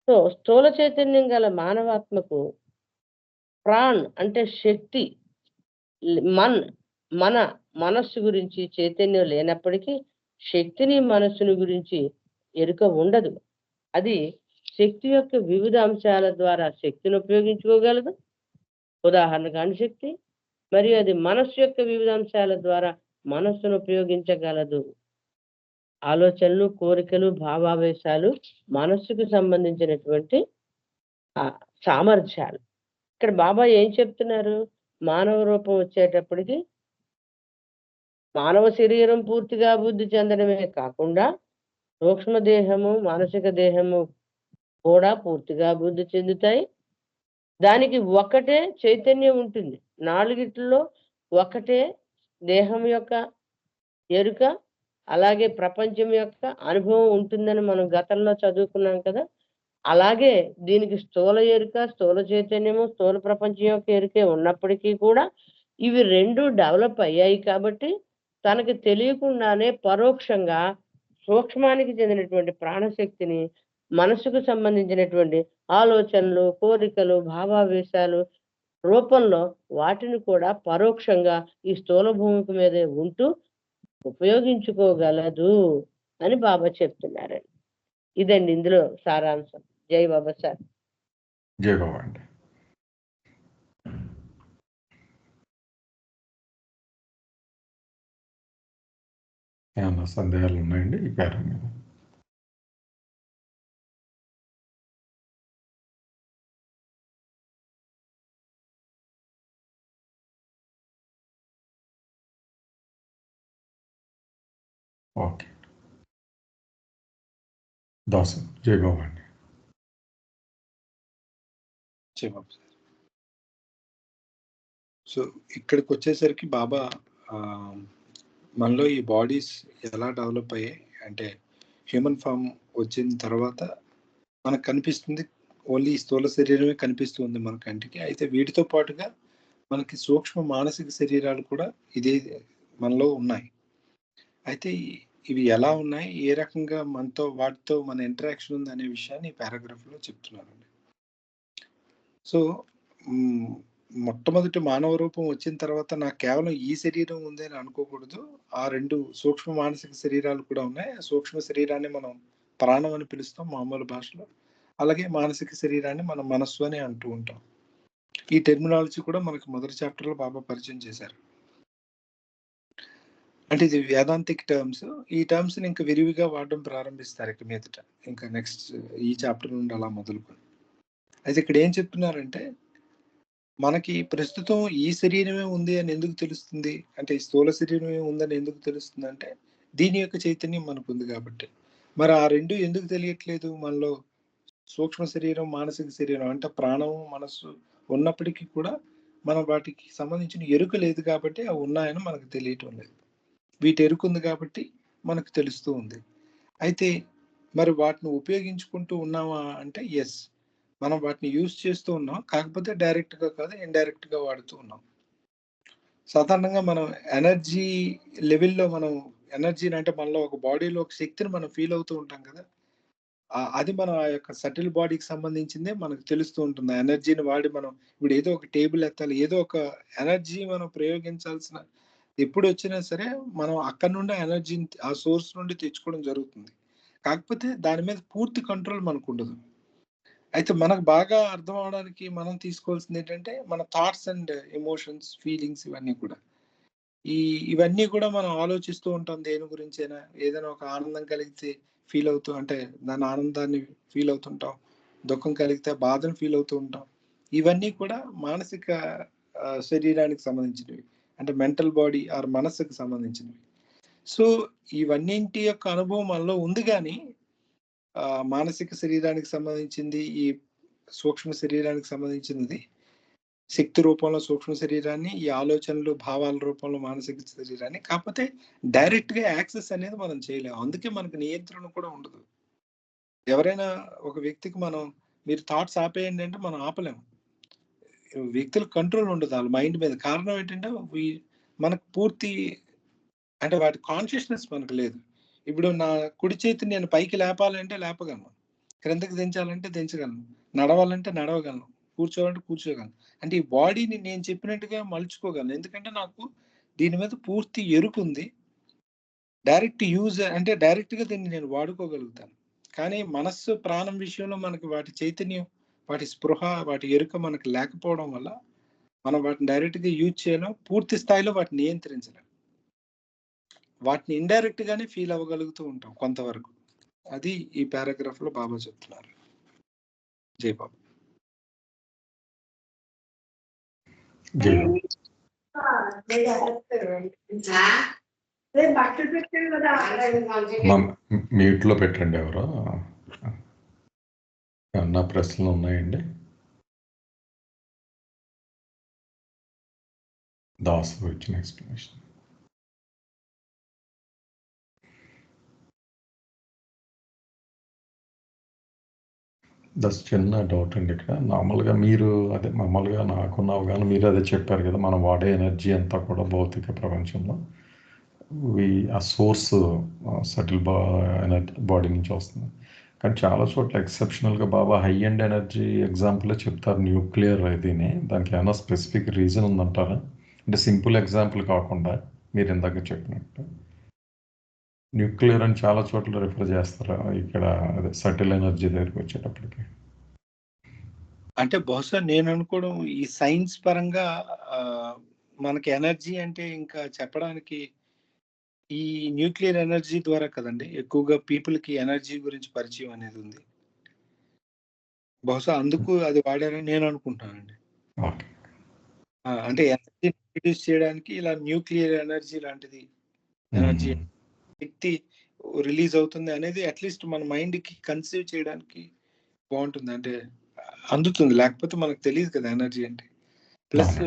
So స్థూల చైతన్యం గల మానవాత్మకు PRAN అంటే శక్తి, మన మనస్సు గురించి చైతన్యం లేనప్పటికీ శక్తిని మనస్సుని గురించి ఎరుక ఉండదు. అది శక్తి యొక్క వివిధ అంశాల ద్వారా శక్తిని ఉపయోగించుకోగలదు, ఉదాహరణకు అణుశక్తి, మరియు అది మనస్సు యొక్క వివిధ అంశాల ద్వారా మనస్సును ఉపయోగించగలదు. ఆలోచనలు, కోరికలు, భావావేశాలు మనస్సుకు సంబంధించినటువంటి సామర్థ్యాలు. ఇక్కడ బాబా ఏం చెప్తున్నారు? మానవ రూపం వచ్చేటప్పటికి మానవ శరీరం పూర్తిగా అభివృద్ధి చెందడమే కాకుండా సూక్ష్మ దేహము, మానసిక దేహము కూడా పూర్తిగా అభివృద్ధి చెందుతాయి. దానికి ఒకటే చైతన్యం ఉంటుంది. 4 ఒకటే దేహం యొక్క ఎరుక, అలాగే ప్రపంచం యొక్క అనుభవం ఉంటుందని మనం గతంలో చదువుకున్నాం కదా. అలాగే దీనికి స్థూల ఎరుక, స్థూల చైతన్యము, స్థూల ప్రపంచం యొక్క ఎరుకే ఉన్నప్పటికీ కూడా ఇవి 2 డెవలప్ అయ్యాయి కాబట్టి తనకి తెలియకుండానే పరోక్షంగా సూక్ష్మానికి చెందినటువంటి ప్రాణశక్తిని మనసుకు సంబంధించినటువంటి ఆలోచనలు, కోరికలు, భావావేశాలు రూపంలో వాటిని కూడా పరోక్షంగా ఈ స్థూల భూమికి మీదే ఉంటూ ఉపయోగించుకోగలదు అని బాబా చెప్తున్నారండి. ఇదండి ఇందులో సారాంశం. జై బాబా సార్. జై బాబా అండి. ఏమన్నా సందేహాలు ఉన్నాయండి ఈ పేరు మీద? ఓకే, దాసు జై బాబా అండి. బాబు సార్. సో ఇక్కడికి వచ్చేసరికి బాబా మనలో ఈ బాడీస్ ఎలా డెవలప్ అయ్యాయి అంటే హ్యూమన్ ఫామ్ వచ్చిన తర్వాత మనకు కనిపిస్తుంది ఓన్లీ స్థూల శరీరమే కనిపిస్తుంది మన కంటికి. అయితే వీటితో పాటుగా మనకి సూక్ష్మ మానసిక శరీరాలు కూడా ఇదే మనలో ఉన్నాయి. అయితే ఇవి ఎలా ఉన్నాయి, ఏ రకంగా మనతో వాటితో మన ఇంటరాక్షన్ ఉంది అనే విషయాన్ని ఈ పారాగ్రాఫ్లో చెప్తున్నారండి. సో మొట్టమొదటి మానవ రూపం వచ్చిన తర్వాత నాకు కేవలం ఈ శరీరం ఉంది అని అనుకోకూడదు. ఆ 2 సూక్ష్మ మానసిక శరీరాలు కూడా ఉన్నాయి. సూక్ష్మ శరీరాన్ని మనం ప్రాణం అని పిలుస్తాం మామూలు భాషలో, అలాగే మానసిక శరీరాన్ని మనం మనస్సు అని అంటూ ఉంటాం. ఈ టెర్మినాలజీ కూడా మనకు మొదటి చాప్టర్లో బాబా పరిచయం చేశారు. అంటే ఇది వేదాంతిక్ టర్మ్స్. ఈ టర్మ్స్ని ఇంకా విరివిగా వాడడం ప్రారంభిస్తారు ఇక మీదట, ఇంకా నెక్స్ట్ ఈ చాప్టర్ నుండి అలా మొదలుకొని. అయితే ఇక్కడ ఏం చెప్తున్నారంటే మనకి ప్రస్తుతం ఈ శరీరమే ఉంది అని ఎందుకు తెలుస్తుంది అంటే ఈ స్థూల శరీరమే ఉందని ఎందుకు తెలుస్తుంది అంటే దీని యొక్క చైతన్యం మనకు ఉంది కాబట్టి. మరి ఆ 2 ఎందుకు తెలియట్లేదు మనలో? సూక్ష్మ శరీరం, మానసిక శరీరం అంటే ప్రాణం, మనస్సు ఉన్నప్పటికీ కూడా మనం వాటికి సంబంధించిన ఎరుక లేదు కాబట్టి అవి ఉన్నాయని మనకు తెలియటం లేదు. వీటి ఎరుక ఉంది కాబట్టి మనకు తెలుస్తూ ఉంది. అయితే మరి వాటిని ఉపయోగించుకుంటూ ఉన్నామా అంటే ఎస్, మనం వాటిని యూజ్ చేస్తూ ఉన్నాం, కాకపోతే డైరెక్ట్గా కాదు ఇండైరెక్ట్గా వాడుతూ ఉన్నాం. సాధారణంగా మనం ఎనర్జీ లెవెల్లో మనం ఎనర్జీని అంటే మనలో ఒక బాడీలో ఒక శక్తిని మనం ఫీల్ అవుతూ ఉంటాం కదా, అది మన ఆ యొక్క సటిల్ బాడీకి సంబంధించిందే మనకు తెలుస్తూ ఉంటుంది. ఆ ఎనర్జీని వాడి మనం ఇప్పుడు ఏదో ఒక టేబుల్ ఎత్తాలి, ఏదో ఒక ఎనర్జీ మనం ప్రయోగించాల్సిన ఎప్పుడు వచ్చినా సరే మనం అక్కడ నుండి ఎనర్జీని ఆ సోర్స్ నుండి తెచ్చుకోవడం జరుగుతుంది. కాకపోతే దాని మీద పూర్తి కంట్రోల్ మనకు ఉండదు. అయితే మనకు బాగా అర్థం అవడానికి మనం తీసుకోవాల్సింది ఏంటంటే మన థాట్స్ అండ్ ఎమోషన్స్, ఫీలింగ్స్ ఇవన్నీ కూడా మనం ఆలోచిస్తూ ఉంటాం. దేని గురించైనా ఏదైనా ఒక ఆనందం కలిగితే ఫీల్ అవుతూ అంటే దాని ఆనందాన్ని ఫీల్ అవుతుంటాం, దుఃఖం కలిగితే బాధను ఫీల్ అవుతూ ఉంటాం. ఇవన్నీ కూడా మానసిక శరీరానికి సంబంధించినవి, అంటే మెంటల్ బాడీ ఆర్ మనస్సుకు సంబంధించినవి. సో ఇవన్నింటి యొక్క అనుభవం మనలో ఉంది, కానీ మానసిక శరీరానికి సంబంధించింది, ఈ సూక్ష్మ శరీరానికి సంబంధించినది శక్తి రూపంలో సూక్ష్మ శరీరాన్ని, ఈ ఆలోచనలు భావాల రూపంలో మానసిక శరీరాన్ని. కాకపోతే డైరెక్ట్గా యాక్సెస్ అనేది మనం చేయలేము, అందుకే మనకు నియంత్రణ కూడా ఉండదు. ఎవరైనా ఒక వ్యక్తికి మీరు థాట్స్ ఆపేయండి అంటే మనం ఆపలేము. వ్యక్తులకు కంట్రోల్ ఉండదు వాళ్ళ మైండ్ మీద. కారణం ఏంటంటే మనకు పూర్తి అంటే వాటి కాన్షియస్నెస్ మనకు లేదు. ఇప్పుడు నా కుడి చేతిని నేను పైకి లేపాలంటే లేపగలను, క్రిందకి దించాలంటే దించగలను, నడవాలంటే నడవగలను, కూర్చోవాలంటే కూర్చోగలను. అంటే ఈ బాడీని నేను చెప్పినట్టుగా మలుచుకోగలను, ఎందుకంటే నాకు దీని మీద పూర్తి ఎరుకు ఉంది. డైరెక్ట్ యూజ్ అంటే డైరెక్ట్గా దీన్ని నేను వాడుకోగలుగుతాను. కానీ మనస్సు, ప్రాణం విషయంలో మనకి వాటి చైతన్యం, వాటి స్పృహ, వాటి ఎరుక మనకు లేకపోవడం వల్ల మనం వాటిని డైరెక్ట్గా యూజ్ చేయలేం, పూర్తి స్థాయిలో వాటిని నియంత్రించలేం. వాటిని ఇండైరెక్ట్ గానే ఫీల్ అవ్వగలుగుతూ ఉంటాం కొంతవరకు. అది ఈ పారాగ్రాఫ్ లో బాబా చెప్తున్నారు. జై బాబా. మ్యూట్ లో పెట్టండి. ఎవరో ఏమన్నా ప్రశ్నలు ఉన్నాయండి? దాస్ వచ్చిన ఎక్స్ప్లెనేషన్. దస్ చిన్న డౌట్ అండి ఇక్కడ. నార్మల్గా మీరు అదే మామూలుగా నాకున్న అవగాహన మీరు అదే చెప్పారు కదా, మనం వాడే ఎనర్జీ అంతా కూడా భౌతిక ప్రపంచంలో ఆ సోర్స్ సటిల్ ఎనర్జీ బాడీ నుంచి వస్తుంది. కానీ చాలా చోట్ల ఎక్సెప్షనల్గా బాబా హై అండ్ ఎనర్జీ ఎగ్జాంపులే చెప్తారు న్యూక్లియర్ ఇదిని. దానికి ఏమైనా స్పెసిఫిక్ రీజన్ ఉందంటారా? అంటే సింపుల్ ఎగ్జాంపుల్ కాకుండా మీరు ఇందాక చెప్పినట్టు న్యూక్లియర్ అని చాలా చోట్ల రిఫర్ చేస్తారు ఇక్కడ అదే సటిల్ ఎనర్జీ దగ్గరికి వచ్చేటప్పటికి. అంటే బహుశా నేను అనుకోవడం ఈ సైన్స్ పరంగా మనకి ఎనర్జీ అంటే ఇంకా చెప్పడానికి ఈ న్యూక్లియర్ ఎనర్జీ ద్వారా కదండి ఎక్కువగా పీపుల్ కి ఎనర్జీ గురించి పరిచయం అనేది ఉంది. బహుశా అందుకు అది వాడారని నేను అనుకుంటానండి. అంటే ఎనర్జీ ప్రొడ్యూస్ చేయడానికి ఇలా న్యూక్లియర్ ఎనర్జీ లాంటిది ఎనర్జీ శక్తి రిలీజ్ అవుతుంది అనేది అట్లీస్ట్ మన మైండ్ కి కన్సీవ్ చేయడానికి బాగుంటుంది, అంటే అందుతుంది. లేకపోతే మనకు తెలియదు కదా ఎనర్జీ అంటే. ప్లస్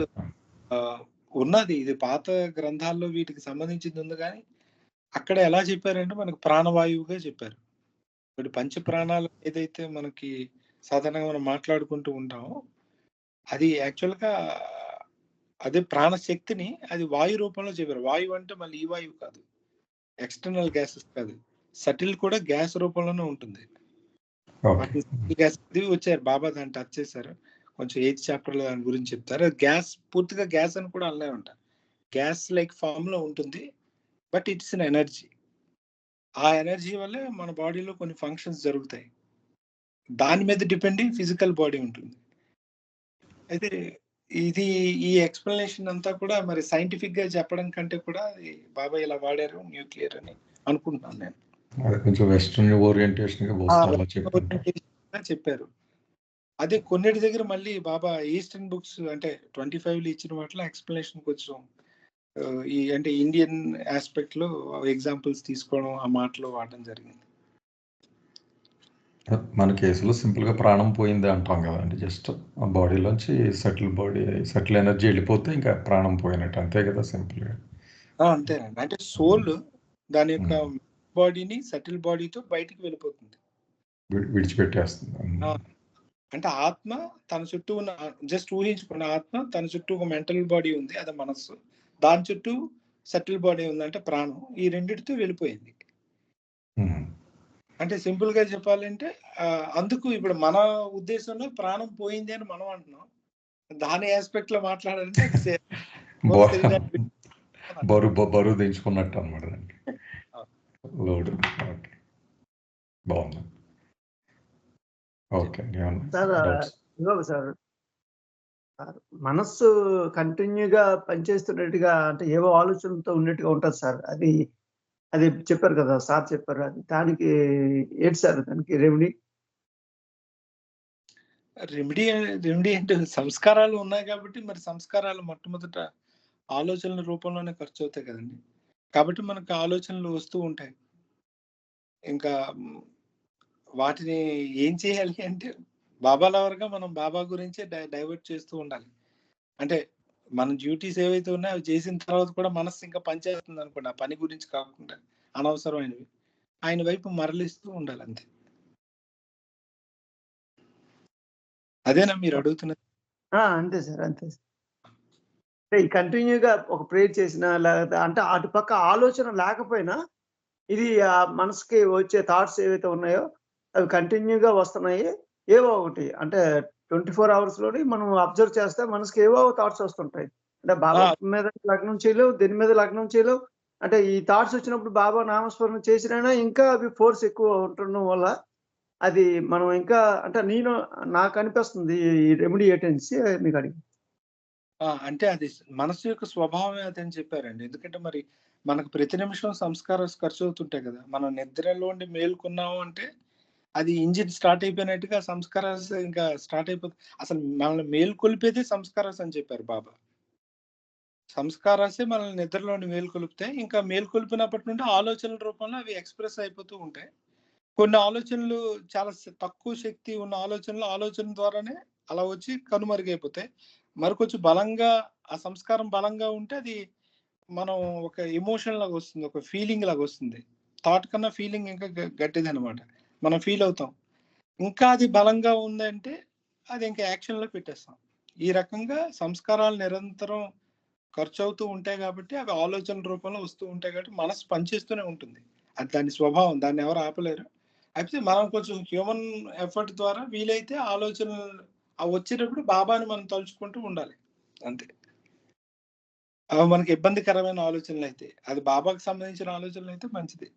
ఉన్నది ఇది పాత గ్రంథాల్లో వీటికి సంబంధించింది ఉంది, కానీ అక్కడ ఎలా చెప్పారంటే మనకు ప్రాణవాయువుగా చెప్పారు. ఇప్పుడు పంచ ప్రాణాలు ఏదైతే మనకి సాధారణంగా మనం మాట్లాడుకుంటూ ఉంటామో అది యాక్చువల్గా అదే ప్రాణశక్తిని అది వాయు రూపంలో చెప్పారు. వాయువు అంటే మళ్ళీ ఈ వాయువు కాదు, ఎక్స్టర్నల్ గ్యాసెస్ కాదు, సటిల్ కూడా గ్యాస్ రూపంలోనే ఉంటుంది. గ్యాస్ వచ్చారు బాబా దాన్ని టచ్ చేశారు కొంచెం 8th చాప్టర్లో దాని గురించి చెప్తారు. గ్యాస్ పూర్తిగా గ్యాస్ అని కూడా అలానే ఉంటారు, గ్యాస్ లైక్ ఫామ్ లో ఉంటుంది, బట్ ఇట్స్ అన్ ఎనర్జీ. ఆ ఎనర్జీ వల్లే మన బాడీలో కొన్ని ఫంక్షన్స్ జరుగుతాయి, దాని మీద డిపెండ్ ఫిజికల్ బాడీ ఉంటుంది. అయితే ఇది ఈ ఎక్స్ప్లెనేషన్ అంతా కూడా మరి సైంటిఫిక్ గా చెప్పడం కంటే కూడా బాబా ఇలా వాడారు న్యూక్లియర్ అని అనుకుంటున్నాను నేను. కొంచెం వెస్టర్న్ ఓరియంటేషన్ చెప్పారు. అదే కొన్నిటి దగ్గర మళ్ళీ బాబా ఈస్టర్న్ బుక్స్ అంటే 25 ఇచ్చిన వాటిలో ఎక్స్ప్లెనేషన్ కొంచెం ఈ అంటే ఇండియన్ ఆస్పెక్ట్ లో ఎగ్జాంపుల్స్ తీసుకోవడం ఆ మాటలో వాడడం జరిగింది. మన కేసులో సింపుల్ గా ప్రాణం పోయింది అంటాం కదండి, జస్ట్ ఆ బాడీలోంచి సెటిల్ ఎనర్జీ వెళ్ళిపోతే ఇంకా ప్రాణం పోయినట్టు, అంతే కదా సింపుల్ గా. అంతేనండి, అంటే సోల్ దాని యొక్క బాడీని సెటిల్ బాడీతో బయటికి వెళ్ళిపోతుంది, విడిచిపెట్టేస్తుంది. అంటే ఆత్మ తన చుట్టూ ఉన్న, జస్ట్ ఊహించుకున్న ఆత్మ తన చుట్టూ ఒక మెంటల్ బాడీ ఉంది, అది మనస్సు, దాని చుట్టూ సెటిల్ బాడీ ఉంది అంటే ప్రాణం, ఈ రెండిటితో వెళ్ళిపోయింది. అంటే సింపుల్ గా చెప్పాలంటే అందుకు ఇప్పుడు మన ఉద్దేశంలో ప్రాణం పోయింది అని మనం అంటున్నాం, దాని ఆస్పెక్ట్ లో మాట్లాడాలంటే బరువు దించుకున్నట్టు అనమాట లోడ్. బాగుంది. ఓకే సార్ మనస్సు కంటిన్యూగా పనిచేస్తున్నట్టుగా అంటే ఏవో ఆలోచనలతో ఉన్నట్టుగా ఉంటుంది సార్, అది చెప్పారు కదా సార్, చెప్పారు. అది దానికి ఏంటి సార్ దానికి రెమెడీ అంటే సంస్కారాలు ఉన్నాయి కాబట్టి మరి సంస్కారాలు మొట్టమొదట ఆలోచనల రూపంలోనే ఖర్చు అవుతాయి కదండి, కాబట్టి మనకు ఆలోచనలు వస్తూ ఉంటాయి. ఇంకా వాటిని ఏం చేయాలి అంటే బాబా లవర్గా మనం బాబా గురించే డైవర్ట్ చేస్తూ ఉండాలి. అంటే మన డ్యూటీస్ ఏవైతే ఉన్నాయో అవి చేసిన తర్వాత కూడా మనస్సు ఇంకా పనిచేస్తుంది అనుకోండి, ఆ పని గురించి కాకుండా అనవసరమైనవి ఆయన వైపు మరలిస్తూ ఉండాలి, అంతే. అదేనా మీరు అడుగుతున్నది? అంతే సార్, అంతే సార్. అంటే కంటిన్యూగా ఒక ప్రేయర్ చేసినా లేకపోతే అంటే అటుపక్క ఆలోచన లేకపోయినా ఇది ఆ మనసుకి వచ్చే థాట్స్ ఏవైతే ఉన్నాయో అవి కంటిన్యూగా వస్తున్నాయి. ఏవో ఒకటి అంటే 24 hours లోని మనం అబ్జర్వ్ చేస్తే మనసుకి ఏవో థాట్స్ వస్తుంటాయి. అంటే బాబా మీద లగ్నం చేయలేవు, దీని మీద లగ్నం చేయలేవు. అంటే ఈ థాట్స్ వచ్చినప్పుడు బాబా నామస్మరణ చేసినా ఇంకా అవి ఫోర్స్ ఎక్కువ ఉంటుండడం వల్ల అది మనం ఇంకా అంటే నాకు అనిపిస్తుంది ఈ రెమెడీ ఏంటనేసి మీకు అడిగి. అంటే అది మనసు యొక్క స్వభావమే అదని చెప్పారండి. ఎందుకంటే మరి మనకు ప్రతి నిమిషం సంస్కారాలు ఖర్చు అవుతుంటాయి కదా, మనం నిద్రలో ఉండి మేల్కొన్నాము అంటే అది ఇంజిన్ స్టార్ట్ అయిపోయినట్టుగా సంస్కారాలు ఇంకా స్టార్ట్ అయిపోతుంది. అసలు మనల్ని మేల్కొల్పేదే సంస్కారాలు అని చెప్పారు బాబా. సంస్కారాసే మనల్ని నిద్రలోని మేల్కొల్పుతాయి. ఇంకా మేల్కొల్పినప్పటి నుండి ఆలోచనల రూపంలో అవి ఎక్స్ప్రెస్ అయిపోతూ ఉంటాయి. కొన్ని ఆలోచనలు చాలా తక్కువ శక్తి ఉన్న ఆలోచన ద్వారానే అలా వచ్చి కనుమరుగైపోతాయి. మరి కొంచెం బలంగా ఆ సంస్కారం బలంగా ఉంటే అది మనం ఒక ఎమోషన్ లాగా వస్తుంది, ఒక ఫీలింగ్ లాగా వస్తుంది. థాట్ కన్నా ఫీలింగ్ ఇంకా గట్టిది అనమాట, మనం ఫీల్ అవుతాం. ఇంకా అది బలంగా ఉందంటే అది ఇంకా యాక్షన్లో పెట్టేస్తాం. ఈ రకంగా సంస్కారాలు నిరంతరం ఖర్చు అవుతూ ఉంటాయి కాబట్టి అవి ఆలోచన రూపంలో వస్తూ ఉంటాయి కాబట్టి మనసు పనిచేస్తూనే ఉంటుంది. అది దాని స్వభావం, దాన్ని ఎవరు ఆపలేరు. అయితే మనం కొంచెం హ్యూమన్ ఎఫర్ట్ ద్వారా వీలైతే ఆలోచన వచ్చేటప్పుడు బాబాని మనం తలుచుకుంటూ ఉండాలి అంతే. అవి మనకి ఇబ్బందికరమైన ఆలోచనలు అయితే, అది బాబాకి సంబంధించిన ఆలోచనలు అయితే మంచిది.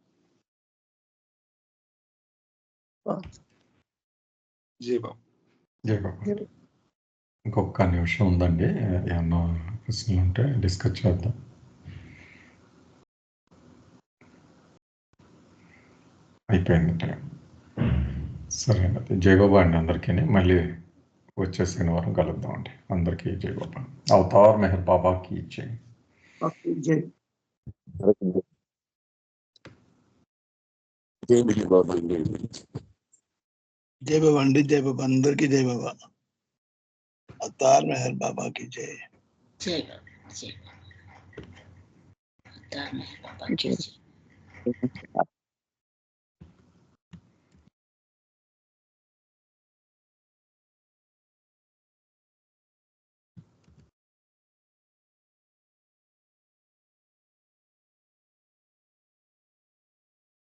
జై బాబు. జై బాబా. ఇంకొక నిమిషం ఉందండి, ఏమన్నా ప్రశ్నలు ఉంటే డిస్కస్ చేద్దాం. అయిపోయింది టైం. సరే అండి, జై బాబా అండి అందరికీ. మళ్ళీ వచ్చే శనివారం కలుద్దాం అండి. అందరికీ జై బాబా. అవతార్ మెహర్ బాబాకి జై. జై జై బాబా అండి. జై బాబా అందరికీ జై బాబా. అవతార్ మెహర్ బాబాకి జై. జై బాబా. జై బాబా. అవతార్ మెహర్ బాబాకి జై.